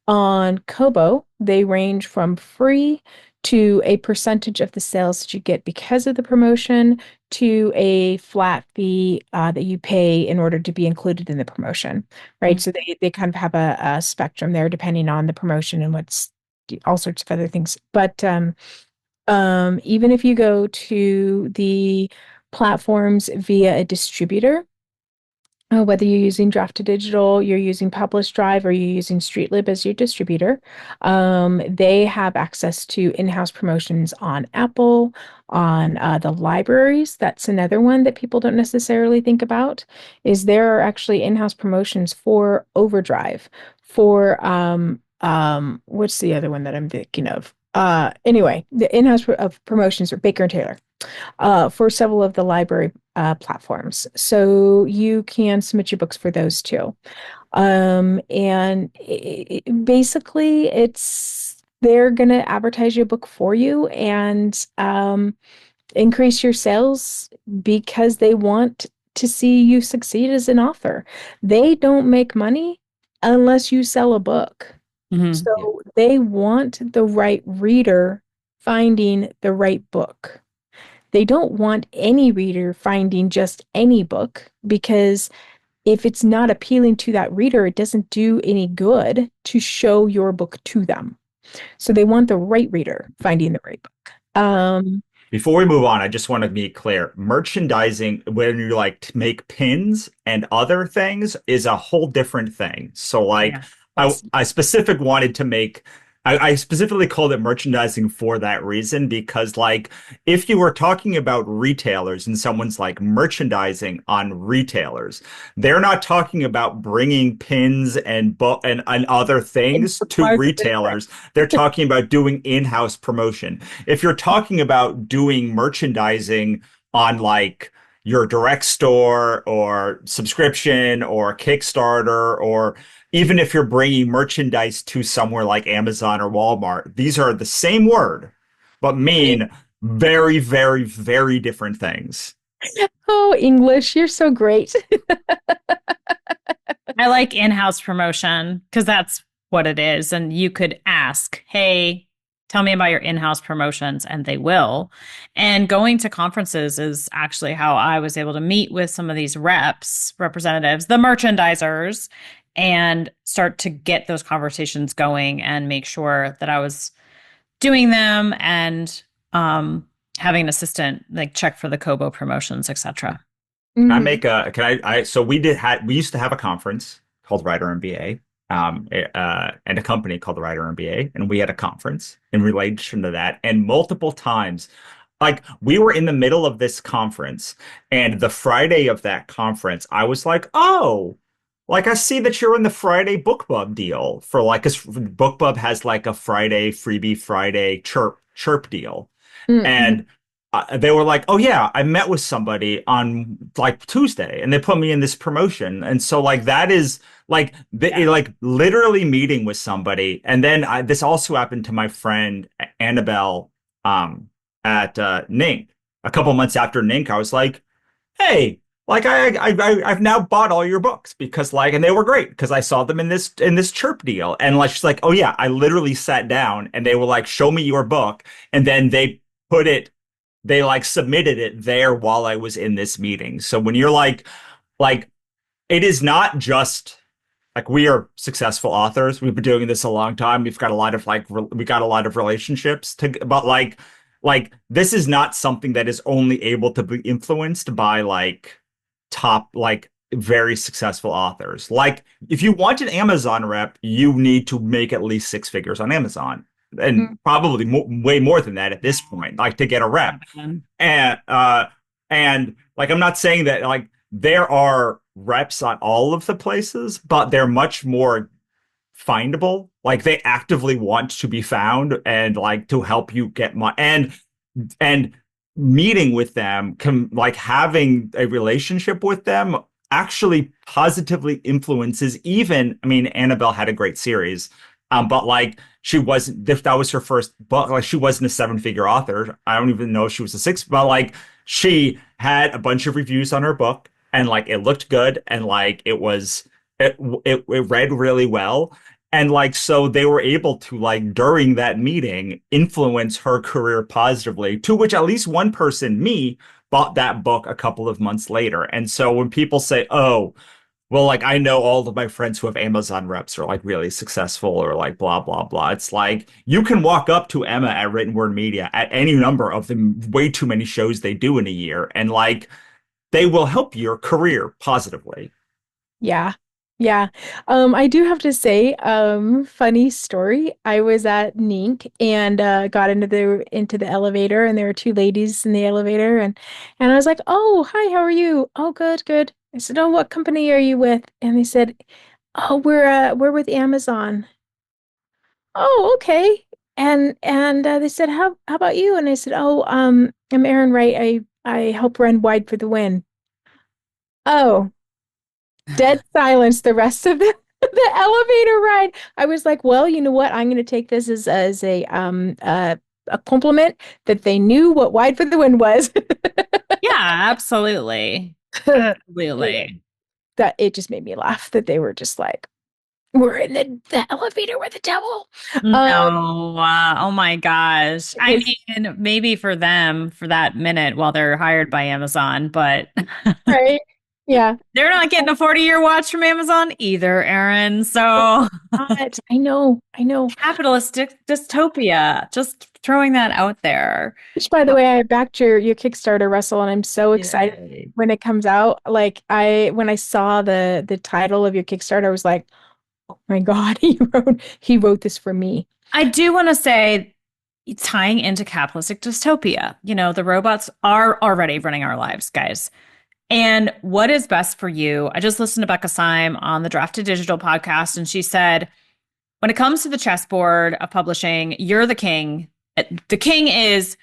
On Kobo, they range from free to a percentage of the sales that you get because of the promotion to a flat fee that you pay in order to be included in the promotion, right? So they kind of have a spectrum there depending on the promotion and what's all sorts of other things. But even if you go to the platforms via a distributor, whether you're using Draft to Digital, you're using Publish Drive, or you're using StreetLib as your distributor, they have access to in-house promotions on Apple, on the libraries. That's another one that people don't necessarily think about, is there are actually in-house promotions for Overdrive, for what's the other one that I'm thinking of? Anyway, the of promotions are Baker and Taylor for several of the library platforms. So you can submit your books for those too. And basically, they're going to advertise your book for you and increase your sales because they want to see you succeed as an author. They don't make money unless you sell a book. So they want the right reader finding the right book. They don't want any reader finding just any book, because if it's not appealing to that reader, it doesn't do any good to show your book to them. So they want the right reader finding the right book. Before we move on, I just want to be clear. Merchandising, when you like make pins and other things, is a whole different thing. So like I specific wanted to make I specifically called it merchandising for that reason, because like if you were talking about retailers and someone's like merchandising on retailers, they're not talking about bringing pins and other things to retailers. They're talking about doing in-house promotion. If you're talking about doing merchandising on like your direct store or subscription or Kickstarter, or even if you're bringing merchandise to somewhere like Amazon or Walmart, these are the same word, but mean very, very, very different things. Oh, English, you're so great. I like in-house promotion because that's what it is. And you could ask, hey, tell me about your in-house promotions, and they will. And going to conferences is actually how I was able to meet with some of these representatives, the merchandisers, and start to get those conversations going and make sure that I was doing them and having an assistant like check for the Kobo promotions, etc. So we used to have a conference called Writer MBA, and a company called the Writer MBA, and we had a conference in relation to that, and multiple times, like we were in the middle of this conference, and the Friday of that conference, I was like, oh, like I see that you're in the Friday BookBub deal for like, because BookBub has like a Friday freebie Friday chirp deal, and they were like, oh yeah, I met with somebody on like Tuesday and they put me in this promotion. And so like that is like like literally meeting with somebody. And then this also happened to my friend Annabelle at Nink. A couple months after Nink, I was like, hey, like I've now bought all your books because like, and they were great because I saw them in this chirp deal. And like she's like, oh yeah, I literally sat down and they were like, show me your book. And then they like submitted it there while I was in this meeting. So when you're like it is not just like we are successful authors. We've been doing this a long time. We've got a lot of we got a lot of relationships but like this is not something that is only able to be influenced by like top like very successful authors. Like if you want an Amazon rep, you need to make at least 6 figures on Amazon. And probably way more than that at this point, like to get a rep. And And like, I'm not saying that like there are reps on all of the places, but they're much more findable. Like they actively want to be found and like to help you get money and meeting with them, like having a relationship with them actually positively influences even, I mean, Annabelle had a great series, but like she wasn't, if that was her first book, like she wasn't a seven-figure author. I don't even know if she was a six, but like she had a bunch of reviews on her book and like it looked good and like it read really well. And like, so they were able to like during that meeting influence her career positively, to which at least one person, me, bought that book a couple of months later. And so when people say, oh, well, like I know all of my friends who have Amazon reps are like really successful or like blah, blah, blah. It's like you can walk up to Emma at Written Word Media at any number of the way too many shows they do in a year. And like they will help your career positively. Yeah. Yeah. I do have to say, funny story. I was at Nink and got into the elevator and there were two ladies in the elevator and I was like, "Oh, hi, how are you?" "Oh, good, good." I said, "Oh, what company are you with?" And they said, "Oh, we're with Amazon." "Oh, okay." And they said, "How about you?" And I said, "Oh, I'm Erin Wright. I help run Wide for the Win." Oh. Dead silence the rest of the, the elevator ride. I was like, well, you know what? I'm going to take this as a compliment that they knew what Wide for the Wind was. Yeah, absolutely. Absolutely. That it just made me laugh that they were just like, we're in the elevator with the devil. No, oh my gosh. I It's mean, maybe for them for that minute while they're hired by Amazon, but right. Yeah. they're not getting a 40-year watch from Amazon either, Erin. So But I know, I know. capitalistic dystopia, just throwing that out there. Which, by the way, I backed your Kickstarter, Russell, and I'm so excited Yay. when it comes out. Like when I saw the title of your Kickstarter, I was like, oh my God, he wrote this for me. I do want to say, tying into capitalistic dystopia, the robots are already running our lives, guys. And what is best for you? I just listened to Becca Syme on the Draft to Digital podcast, and she said, when it comes to the chessboard of publishing, you're the king. The king is,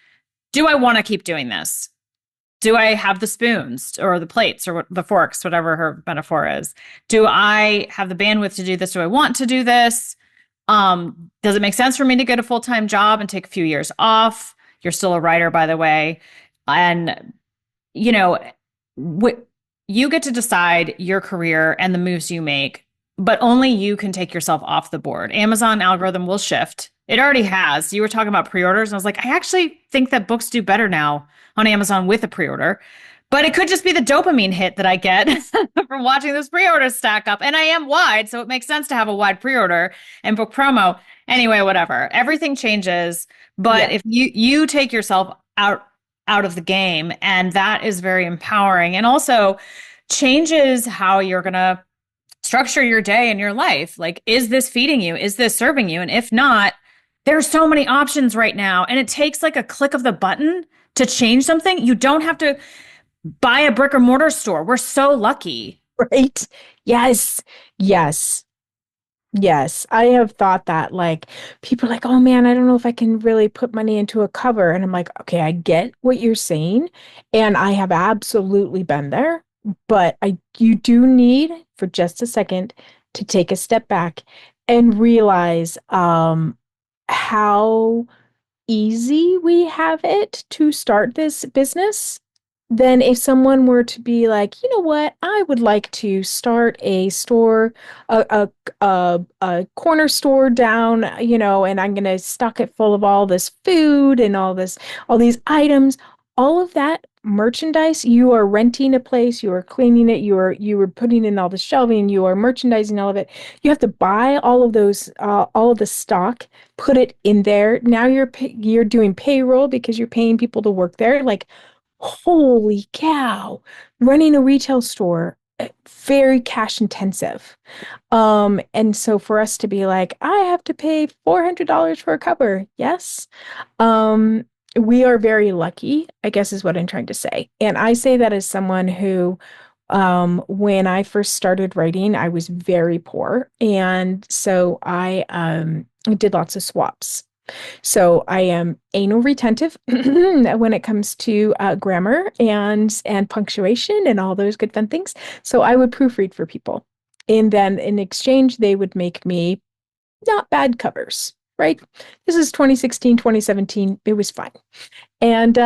do I want to keep doing this? Do I have the spoons or the plates or the forks, whatever her metaphor is? Do I have the bandwidth to do this? Do I want to do this? Does it make sense for me to get a full-time job and take a few years off? You're still a writer, by the way. And, you know, you get to decide your career and the moves you make, but only you can take yourself off the board. Amazon algorithm will shift. It already has. You were talking about pre-orders, and I was like, I actually think that books do better now on Amazon with a pre-order. But it could just be the dopamine hit that I get from watching those pre-orders stack up. And I am wide, so it makes sense to have a wide pre-order and book promo. Anyway, whatever. Everything changes. But Yeah. if you take yourself out of the game, and that is very empowering, and also changes how you're gonna structure your day and your life. Like, is this feeding you? Is this serving you? And if not, there's so many options right now. And it takes like a click of the button to change something. You don't have to buy a brick or mortar store. We're so lucky. Right. Yes. Yes. Yes. I have thought that like people are like, oh man, I don't know if I can really put money into a cover. And I'm like, okay, I get what you're saying. And I have absolutely been there. But you do need for just a second to take a step back and realize how easy we have it to start this business than if someone were to be like, you know what, I would like to start a store, a corner store down, and I'm gonna stock it full of all this food and all these items, all of that merchandise. You are renting a place, you are cleaning it, you are putting in all the shelving, you are merchandising all of it. You have to buy all of those, all of the stock, put it in there. Now you're doing payroll because you're paying people to work there. Like, holy cow, running a retail store, very cash intensive. And so for us to be like, I have to pay $400 for a cover. Yes. Um, we are very lucky, I guess is what I'm trying to say. And I say that as someone who, when I first started writing, I was very poor. And so I did lots of swaps. So I am anal retentive when it comes to grammar and punctuation and all those good fun things. So I would proofread for people. And then in exchange, they would make me not bad covers, right? This is 2016, 2017. It was fine. And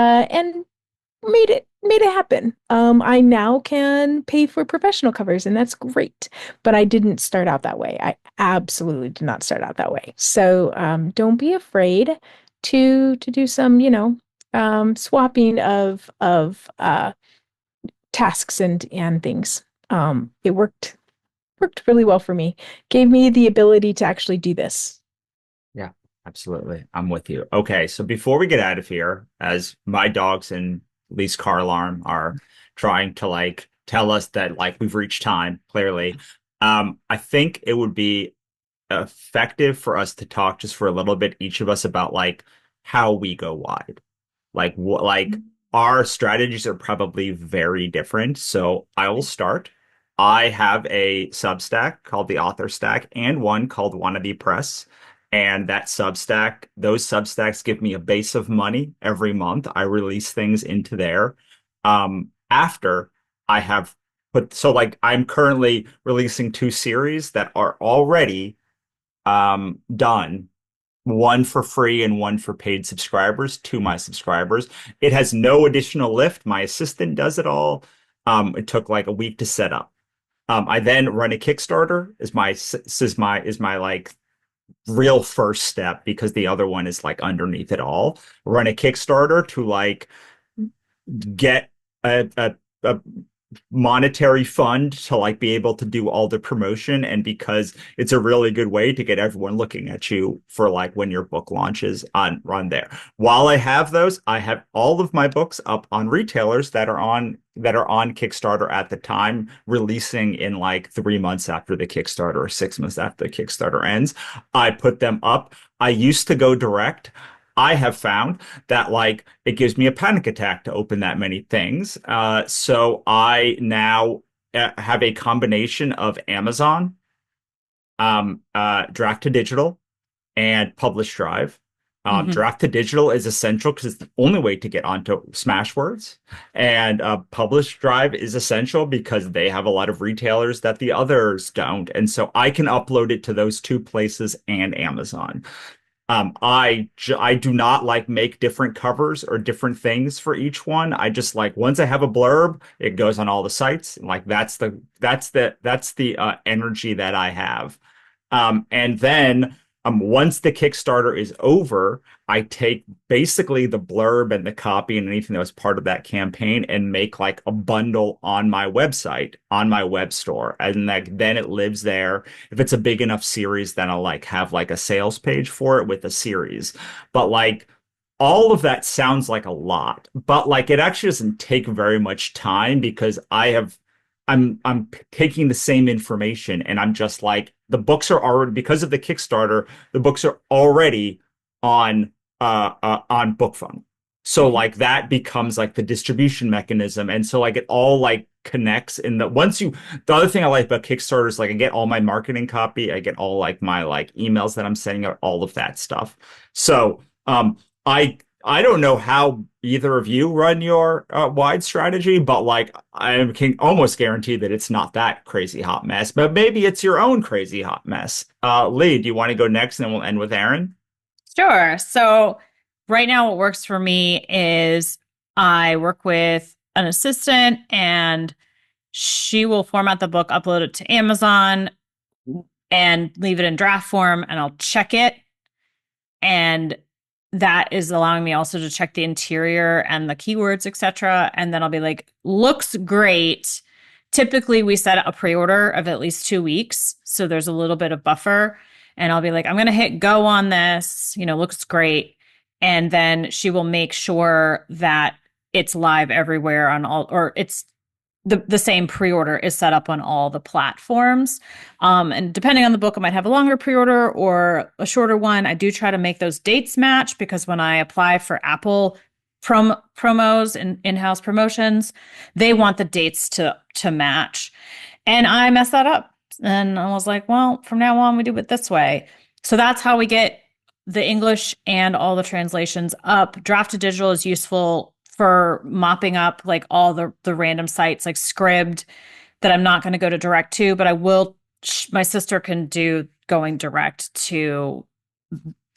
made it happen. I now can pay for professional covers, and that's great. But I didn't start out that way. I absolutely did not start out that way. So don't be afraid to do some, swapping of tasks and things. It worked really well for me. Gave me the ability to actually do this. Yeah, absolutely. I'm with you. Okay, so before we get out of here, as my dogs and Lee's car alarm are trying to like tell us that like we've reached time, clearly, I think it would be effective for us to talk just for a little bit, each of us, about like how we go wide. Like what, like our strategies are probably very different. So I will start. I have a Substack called the Author Stack and one called Wannabe Press. And that Substack, those Substacks give me a base of money every month. I release things into there. After I have put, so like I'm currently releasing two series that are already done, one for free and one for paid subscribers to my subscribers. It has no additional lift. My assistant does it all. It took like a week to set up. I then run a Kickstarter is my like real first step, because the other one is like underneath it all. Run a Kickstarter to like get a monetary fund to like be able to do all the promotion, and because it's a really good way to get everyone looking at you for like when your book launches on run there. While I have those, I have all of my books up on retailers that are on Kickstarter at the time, releasing in like 3 months after the Kickstarter or 6 months after the Kickstarter ends. I put them up. I used to go direct. I have found that like it gives me a panic attack to open that many things. So I now have a combination of Amazon, Draft to Digital, and Publish Drive. Draft to Digital is essential because it's the only way to get onto Smashwords, and Publish Drive is essential because they have a lot of retailers that the others don't, and so I can upload it to those two places and Amazon. I do not like make different covers or different things for each one. I just like once I have a blurb, it goes on all the sites. Like that's the energy that I have. And then once the Kickstarter is over, I take basically the blurb and the copy and anything that was part of that campaign and make like a bundle on my website, on my web store. And like then it lives there. If it's a big enough series, then I'll like have like a sales page for it with a series. But like all of that sounds like a lot, but like it actually doesn't take very much time because I'm taking the same information and I'm just like the books are already, because of the Kickstarter, the books are already on BookFunnel. So like that becomes like the distribution mechanism. And so like it all like connects in the other thing I like about Kickstarter is like I get all my marketing copy, I get all like my like emails that I'm sending out, all of that stuff. So I don't know how either of you run your wide strategy, but like I can almost guarantee that it's not that crazy hot mess, but maybe it's your own crazy hot mess. Lee, do you want to go next and then we'll end with Erin? Sure. So right now what works for me is I work with an assistant and she will format the book, upload it to Amazon and leave it in draft form, and I'll check it. And that is allowing me also to check the interior and the keywords, etc. And then I'll be like, looks great. Typically, we set a pre-order of at least 2 weeks. So there's a little bit of buffer. And I'll be like, I'm going to hit go on this, looks great. And then she will make sure that it's live everywhere on all, or it's the same pre-order is set up on all the platforms. And depending on the book, I might have a longer pre-order or a shorter one. I do try to make those dates match because when I apply for Apple promos and in-house promotions, they want the dates to match. And I messed that up. And I was like, well, from now on, we do it this way. So that's how we get the English and all the translations up. Draft to Digital is useful for mopping up like all the random sites like Scribd that I'm not going to go to direct to, but I will. My sister can do going direct to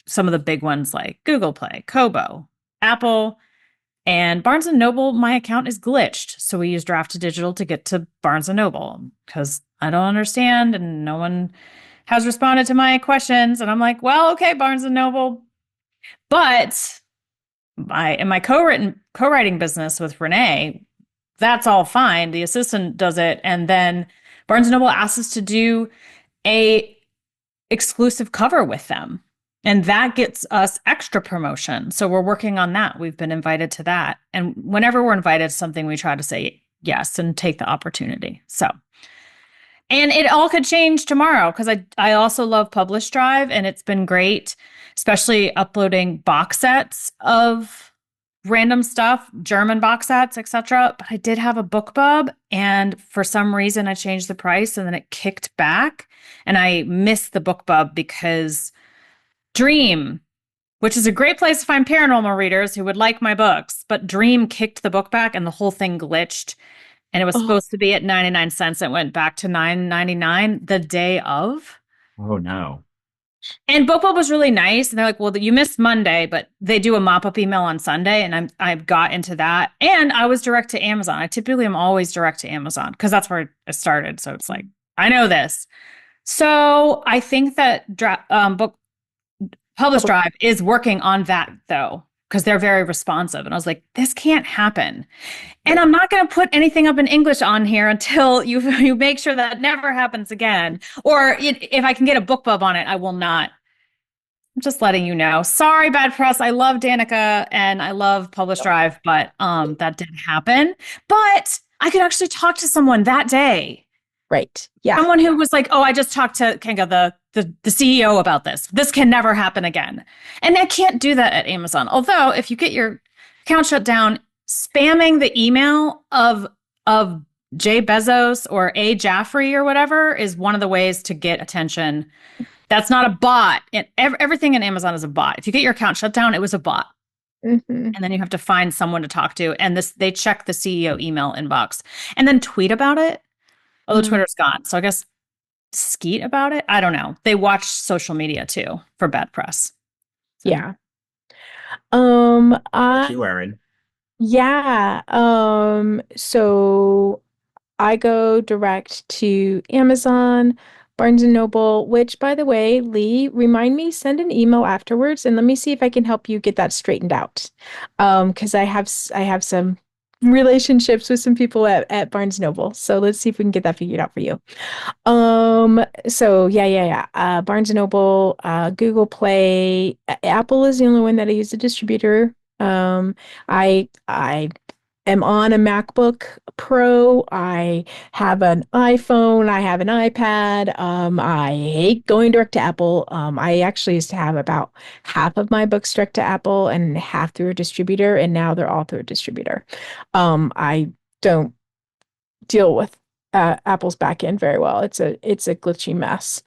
some of the big ones like Google Play, Kobo, Apple, and Barnes & Noble. My account is glitched, so we use Draft to Digital to get to Barnes & Noble because I don't understand and no one has responded to my questions. And I'm like, well, okay, Barnes & Noble. But in my co-writing business with Renee, that's all fine. The assistant does it. And then Barnes & Noble asks us to do a exclusive cover with them. And that gets us extra promotion. So we're working on that. We've been invited to that. And whenever we're invited to something, we try to say yes and take the opportunity. So, and it all could change tomorrow because I also love Publish Drive, and it's been great, especially uploading box sets of random stuff, German box sets, etc. But I did have a BookBub, and for some reason I changed the price and then it kicked back. And I missed the BookBub because Dream, which is a great place to find paranormal readers who would like my books, but Dream kicked the book back and the whole thing glitched. And it was supposed to be at 99 cents. It went back to $9.99 the day of. Oh, no. And BookBub was really nice. And they're like, well, you missed Monday, but they do a mop-up email on Sunday. And I got into that. And I was direct to Amazon. I typically am always direct to Amazon because that's where I started. So it's like, I know this. So I think that Publish Drive is working on that, though, because they're very responsive. And I was like, this can't happen. And I'm not going to put anything up in English on here until you make sure that never happens again. Or if I can get a BookBub on it, I will not. I'm just letting you know. Sorry, bad press. I love Danica and I love Publish Drive, but that didn't happen. But I could actually talk to someone that day. Right. Yeah. Someone who was like, oh, I just talked to Kinga, the CEO about this. This can never happen again. And I can't do that at Amazon. Although if you get your account shut down, spamming the email of Jay Bezos or A. Jaffrey or whatever is one of the ways to get attention. That's not a bot. Everything in Amazon is a bot. If you get your account shut down, it was a bot. Mm-hmm. And then you have to find someone to talk to. And they check the CEO email inbox and then tweet about it. Although Twitter's gone. So I guess skeet about it. I don't know. They watch social media too for bad press. So. Yeah. You, Erin. Yeah. So I go direct to Amazon, Barnes & Noble, which, by the way, Lee, remind me, send an email afterwards and let me see if I can help you get that straightened out. Because I have some relationships with some people at Barnes & Noble. So let's see if we can get that figured out for you. So yeah. Barnes & Noble, Google Play, Apple is the only one that I use a distributor. I am on a MacBook Pro. I have an iPhone. I have an iPad. I hate going direct to Apple. I actually used to have about half of my books direct to Apple and half through a distributor, and now they're all through a distributor. I don't deal with Apple's backend very well. It's a glitchy mess.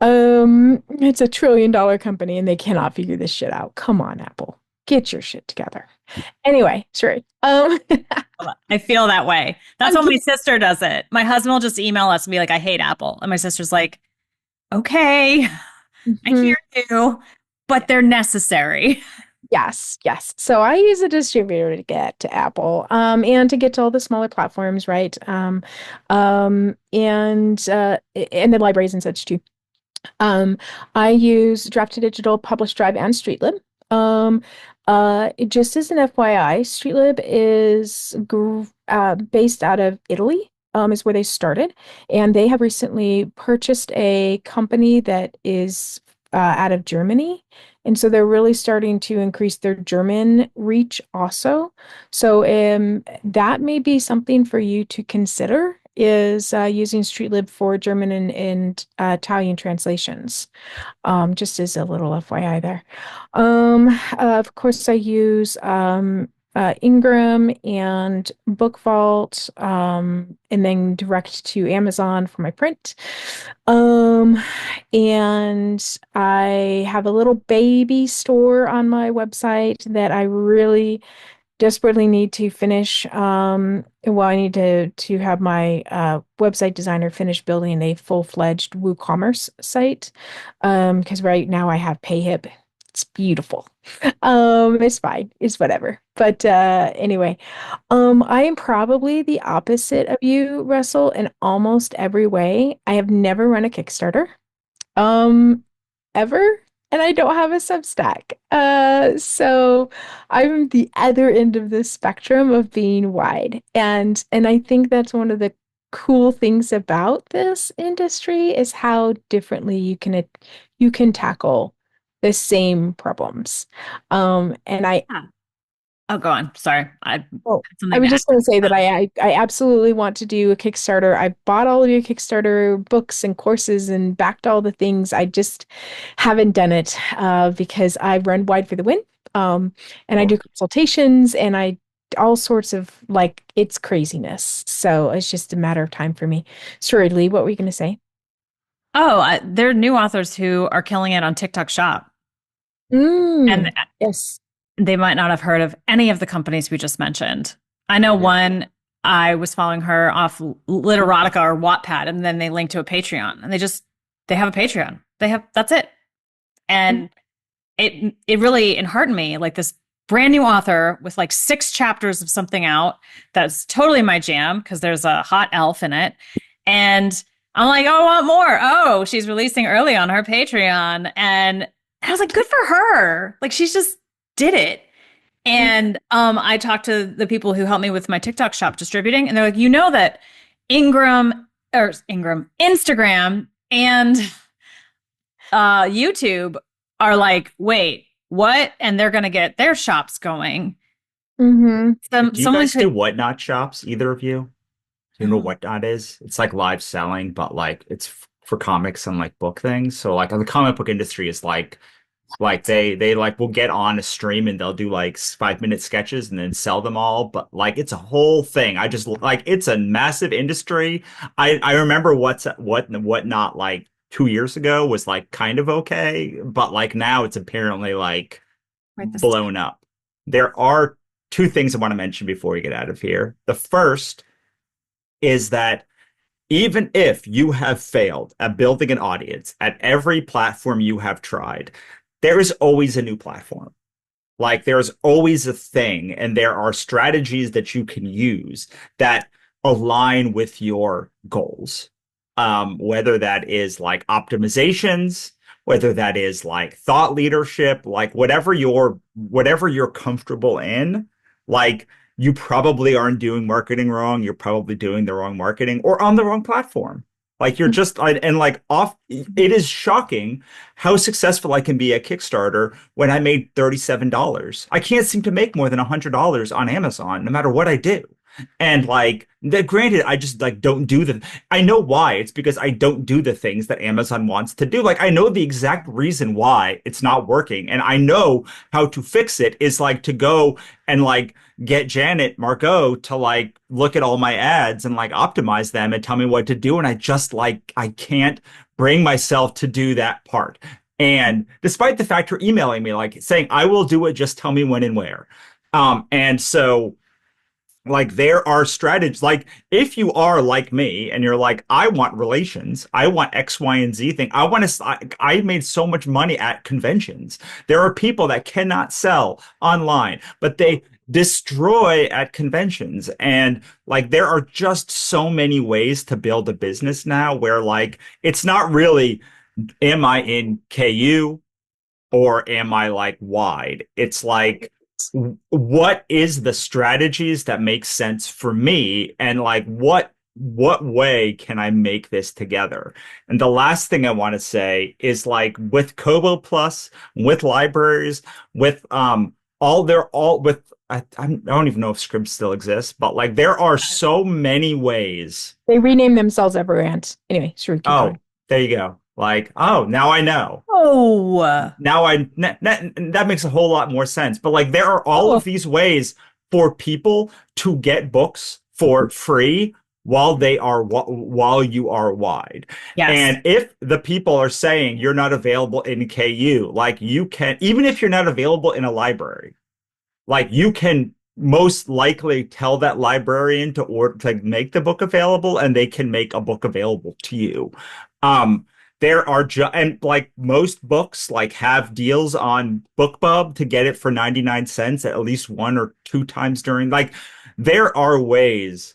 It's $1 trillion company, and they cannot figure this shit out. Come on, Apple. Get your shit together. Anyway, sorry. I feel that way. That's why my sister does it. My husband will just email us and be like, I hate Apple. And my sister's like, okay, I hear you, but they're necessary. Yes. So I use a distributor to get to Apple, and to get to all the smaller platforms, right? And the libraries and such too. I use Draft to Digital, Publish Drive, and Streetlib. Just as an FYI, Streetlib is based out of Italy, is where they started, and they have recently purchased a company that is out of Germany. And so they're really starting to increase their German reach also. So that may be something for you to consider is using StreetLib for German and Italian translations. Just as a little FYI there. Of course, I use Ingram and Book Vault, and then direct to Amazon for my print. And I have a little baby store on my website that I really desperately need to finish. Well, I need to have my website designer finish building a full-fledged WooCommerce site. Because right now I have PayHip. It's beautiful. It's fine. It's whatever. But anyway, I am probably the opposite of you, Russell, in almost every way. I have never run a Kickstarter. Ever. And I don't have a Substack. So I'm the other end of the spectrum of being wide. And I think that's one of the cool things about this industry is how differently you can tackle the same problems. And I Yeah. Oh, go on. Sorry. I had Oh, I something was to just going to say that I absolutely want to do a Kickstarter. I bought all of your Kickstarter books and courses and backed all the things. I just haven't done it because I run Wide for the Win. And I do consultations and I all sorts of like it's craziness. So it's just a matter of time for me. Sorry, Lee, what were you going to say? there are new authors who are killing it on TikTok Shop. And Yes. they might not have heard of any of the companies we just mentioned. I know one, I was following her off Literotica or Wattpad, and then they linked to a Patreon, and they have a Patreon. That's it. And it really enheartened me, like this brand new author with like 6 chapters of something out that's totally my jam because there's a hot elf in it. And I'm like, oh, I want more. Oh, she's releasing early on her Patreon. And I was like, good for her. Like she's just did it. And I talked to the people who helped me with my TikTok shop distributing, and they're like, you know that Instagram, and YouTube are like, wait, what? And they're going to get their shops going. Mm-hmm. Do you guys do Whatnot shops, either of you? Do you know what Whatnot is? It's like live selling, but like it's for comics and like book things. So like the comic book industry is like they like will get on a stream and they'll do like 5-minute sketches and then sell them all. But like it's a whole thing. I just like it's a massive industry. I remember Whatnot like 2 years ago was like kind of okay, but like now it's apparently like blown up. There are 2 things I want to mention before we get out of here. The first is that even if you have failed at building an audience at every platform you have tried, there is always a new platform. Like there's always a thing, and there are strategies that you can use that align with your goals. Whether that is like optimizations, whether that is like thought leadership, like whatever you're comfortable in, like you probably aren't doing marketing wrong. You're probably doing the wrong marketing or on the wrong platform. Like you're just and like off. It is shocking how successful I can be at Kickstarter when I made $37. I can't seem to make more than $100 on Amazon, no matter what I do. And like, granted, I just like don't do I know why. It's because I don't do the things that Amazon wants to do. Like I know the exact reason why it's not working, and I know how to fix it is like to go and like get Janet Margot to like look at all my ads and like optimize them and tell me what to do. And I just like I can't bring myself to do that part. And despite the fact you're emailing me like saying I will do it, just tell me when and where. And so like there are strategies, like if you are like me and you're like, I want relations, I want X, Y, and Z thing. I made so much money at conventions. There are people that cannot sell online, but they destroy at conventions. And like, there are just so many ways to build a business now where like, it's not really, am I in KU or am I like wide? It's like, what is the strategies that make sense for me, and like what what way can I make this together? And the last thing I want to say is like with Kobo Plus, with libraries, with all they're all with I don't even know if Scribd still exists, but like there are so many ways. They rename themselves Evergrande. Anyway, sure, keep Oh, going. there you go. Like, oh, now I know. Oh, Now that makes a whole lot more sense. But like there are all Oh, of these ways for people to get books for free while you are wide. yes. And if the people are saying you're not available in KU, like you can, even if you're not available in a library, like you can most likely tell that librarian to order to make the book available and they can make a book available to you. Um, there are and like most books like have deals on BookBub to get it for 99 cents at least one or two times during like there are ways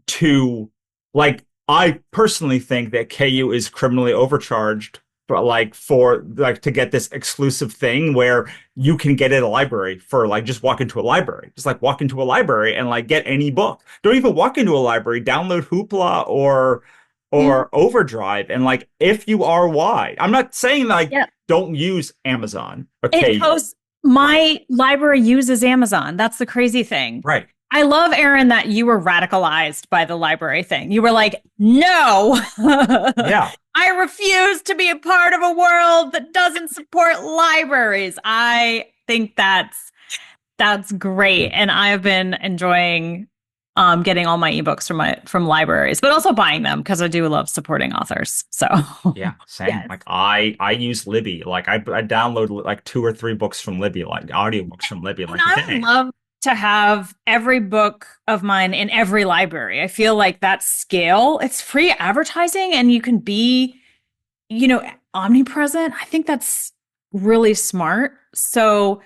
to like I personally think that KU is criminally overcharged for to get this exclusive thing where you can get at a library for like just walk into a library. Just like walk into a library and like get any book. Don't even walk into a library, download Hoopla yeah. or Overdrive and like if you are wide. I'm not saying like Yeah. don't use Amazon or It KU. goes, my library uses Amazon. That's the crazy thing. Right. I love, Erin, that you were radicalized by the library thing. You were like, no, Yeah. I refuse to be a part of a world that doesn't support libraries. I think that's great. And I have been enjoying getting all my ebooks from libraries, but also buying them because I do love supporting authors. So Yeah, same. Yes. Like I use Libby. Like I download like two or three books from Libby, like audiobooks from Libby, and like a I would day. love to have every book of mine in every library. I feel like that scale, it's free advertising and you can be, omnipresent. I think that's really smart. So,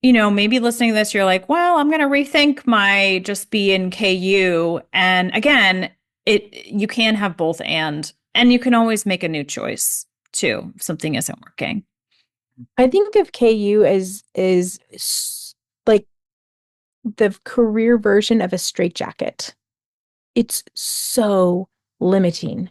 maybe listening to this, you're like, well, I'm going to rethink my just be in KU. And again, you can have both and you can always make a new choice too if something isn't working. I think of KU as like the career version of a straitjacket. It's so limiting.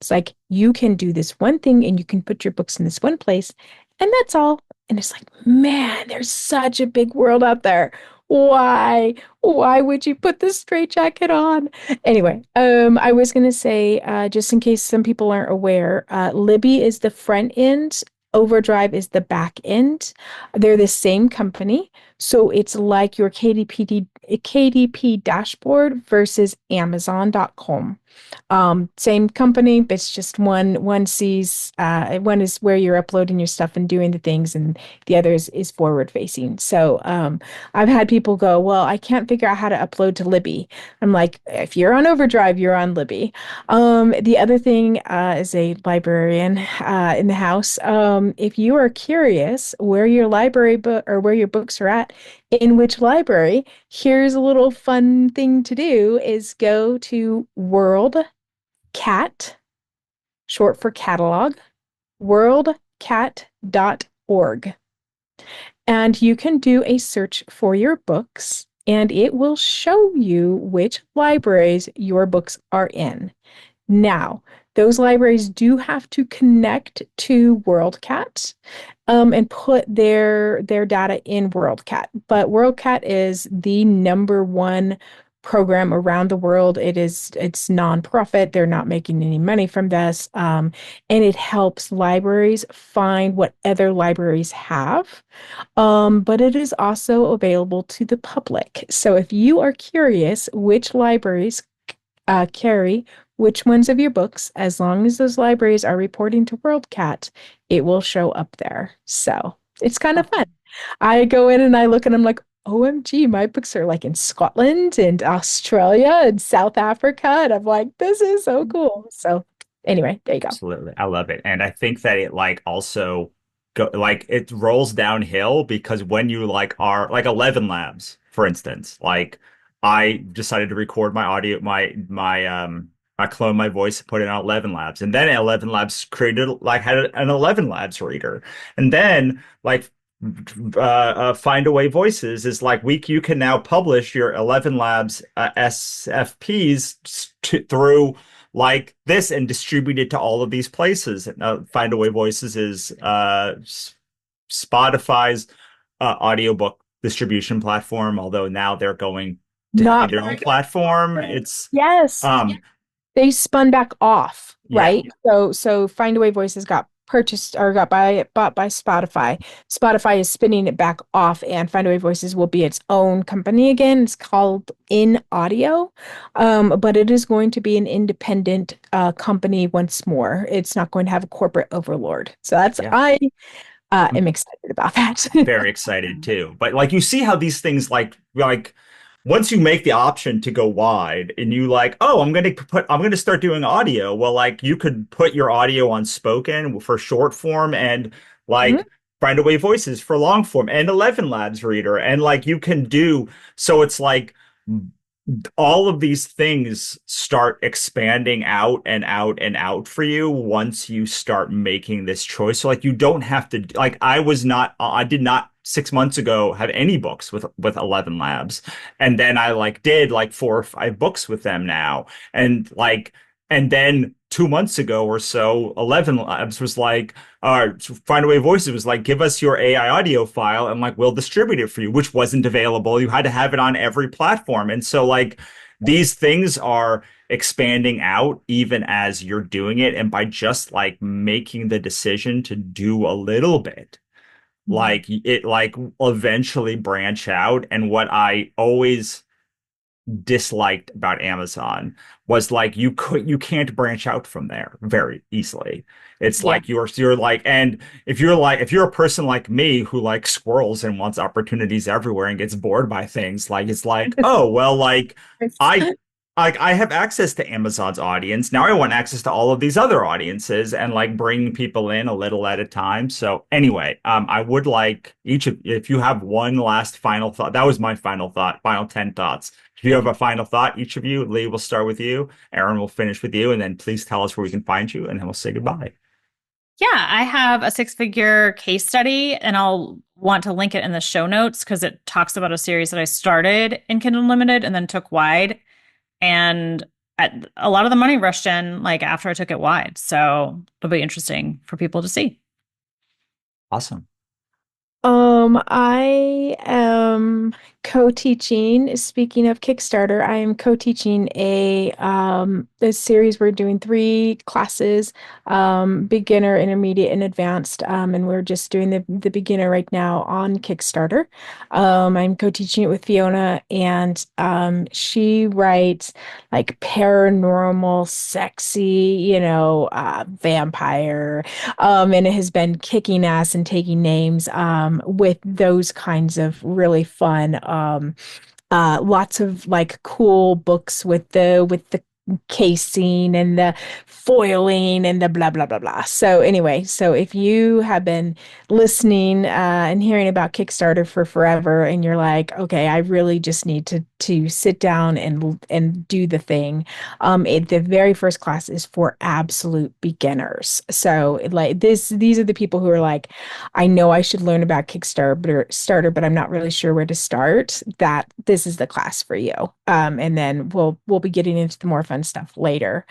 It's like you can do this one thing and you can put your books in this one place, and that's all. And it's like, man, there's such a big world out there. Why? Why would you put this straitjacket on? Anyway, I was gonna say, just in case some people aren't aware, Libby is the front end, Overdrive is the back end. They're the same company. So it's like your KDP dashboard versus Amazon.com. Same company, but it's just one sees one is where you're uploading your stuff and doing the things, and the other is forward facing. So I've had people go, well, I can't figure out how to upload to Libby. I'm like, if you're on Overdrive, you're on Libby. The other thing as a librarian in the house, if you are curious where your library book or where your books are at, in which library, here's a little fun thing to do is go to WorldCat, short for catalog, worldcat.org. And you can do a search for your books, and it will show you which libraries your books are in. Now, those libraries do have to connect to WorldCat and put their data in WorldCat. But WorldCat is the number one program around the world. It's nonprofit. They're not making any money from this, and it helps libraries find what other libraries have. But it is also available to the public. So if you are curious which libraries carry which ones of your books, as long as those libraries are reporting to WorldCat, it will show up there. So it's kind of fun. I go in and I look and I'm like, OMG, my books are like in Scotland and Australia and South Africa. And I'm like, this is so cool. So anyway, there you go. Absolutely. I love it. And I think that it like also go like it rolls downhill because when you like are like 11 Labs, for instance, like I decided to record my audio, I cloned my voice and put it on 11 Labs. And then 11 Labs created like had an 11 Labs reader. And then like Findaway Voices is like you can now publish your 11 Labs SFPs through like this and distribute it to all of these places. Findaway Voices is Spotify's audiobook distribution platform, although now they're going to have Not their own platform. It's yes. um They spun back off, yeah, right? So Findaway Voices got purchased or bought by Spotify. Spotify is spinning it back off, and Findaway Voices will be its own company again. It's called In Audio, but it is going to be an independent company once more. It's not going to have a corporate overlord. So that's yeah. I am excited about that. Very excited too. But like you see how these things like once you make the option to go wide and you like, oh, I'm gonna start doing audio. Well, like you could put your audio on spoken for short form and Mhm. like Findaway Voices for long form and 11 Labs Reader. And like you can do so it's like all of these things start expanding out and out and out for you once you start making this choice. So like you don't have to like I did not 6 months ago have any books with 11 Labs. And then I like did like 4 or 5 books with them now. And then 2 months ago or so, 11 Labs was like, Findaway Voices was like, give us your AI audio file and like we'll distribute it for you, which wasn't available. You had to have it on every platform. And so like these things are expanding out even as you're doing it. And by just like making the decision to do a little bit, like it like eventually branch out. And what I always disliked about Amazon was like you can't branch out from there very easily. It's Yeah. like you're like, and if you're a person like me who like squirrels and wants opportunities everywhere and gets bored by things, like it's like, oh well, like I I have access to Amazon's audience. Now I want access to all of these other audiences and like bring people in a little at a time. So anyway, I would like if you have one last final thought, that was my final thought, final 10 thoughts. If you have a final thought, each of you, Lee, will start with you. Erin will finish with you, and then please tell us where we can find you, and then we'll say goodbye. Yeah, I have a 6-figure case study, and I'll want to link it in the show notes because it talks about a series that I started in Kindle Unlimited and then took wide. And a lot of the money rushed in like after I took it wide. So it'll be interesting for people to see. Awesome. I am co-teaching. Speaking of Kickstarter, I am co-teaching a series. We're doing 3 classes, beginner, intermediate, and advanced. And we're just doing the beginner right now on Kickstarter. I'm co-teaching it with Fiona, and she writes like paranormal, sexy, vampire, and it has been kicking ass and taking names with those kinds of really fun, lots of like cool books with the casing and the foiling and the blah blah blah blah. So anyway, so if you have been listening and hearing about Kickstarter for forever and you're like, okay, I really just need to sit down and do the thing. The very first class is for absolute beginners. So like these are the people who are like, I know I should learn about Kickstarter, but I'm not really sure where to start. That this is the class for you. And then we'll be getting into the more fun stuff later.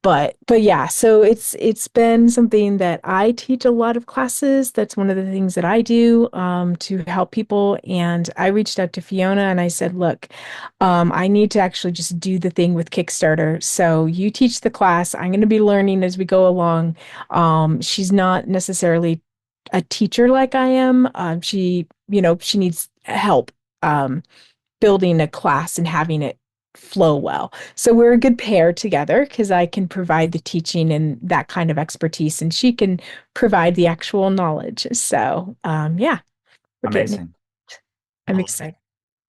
But yeah, so it's been something that I teach a lot of classes. That's one of the things that I do to help people. And I reached out to Fiona and I said, look, I need to actually just do the thing with Kickstarter. So you teach the class. I'm going to be learning as we go along. She's not necessarily a teacher like I am. She needs help building a class and having it flow well. So we're a good pair together because I can provide the teaching and that kind of expertise, and she can provide the actual knowledge. So yeah, we're getting it. Amazing. I'm excited.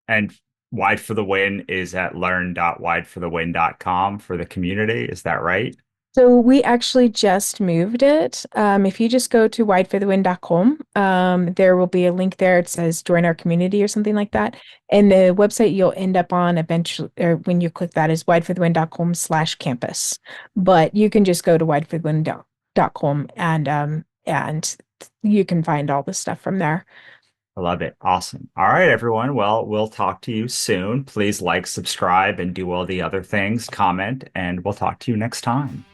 And Wide for the Win is at learn.wideforthewin.com for the community. Is that right? So we actually just moved it. If you just go to wideforthewin.com, there will be a link there. It says join our community or something like that. And the website you'll end up on eventually, or when you click that is wideforthewin.com/campus. But you can just go to wideforthewin.com and you can find all the stuff from there. I love it. Awesome. All right, everyone. Well, we'll talk to you soon. Please like, subscribe, and do all the other things, comment, and we'll talk to you next time.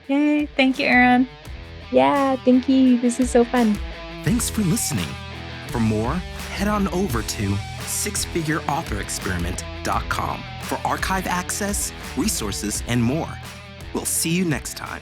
Yay. Thank you, Erin. Yeah, thank you. This is so fun. Thanks for listening. For more, head on over to sixfigureauthorexperiment.com for archive access, resources, and more. We'll see you next time.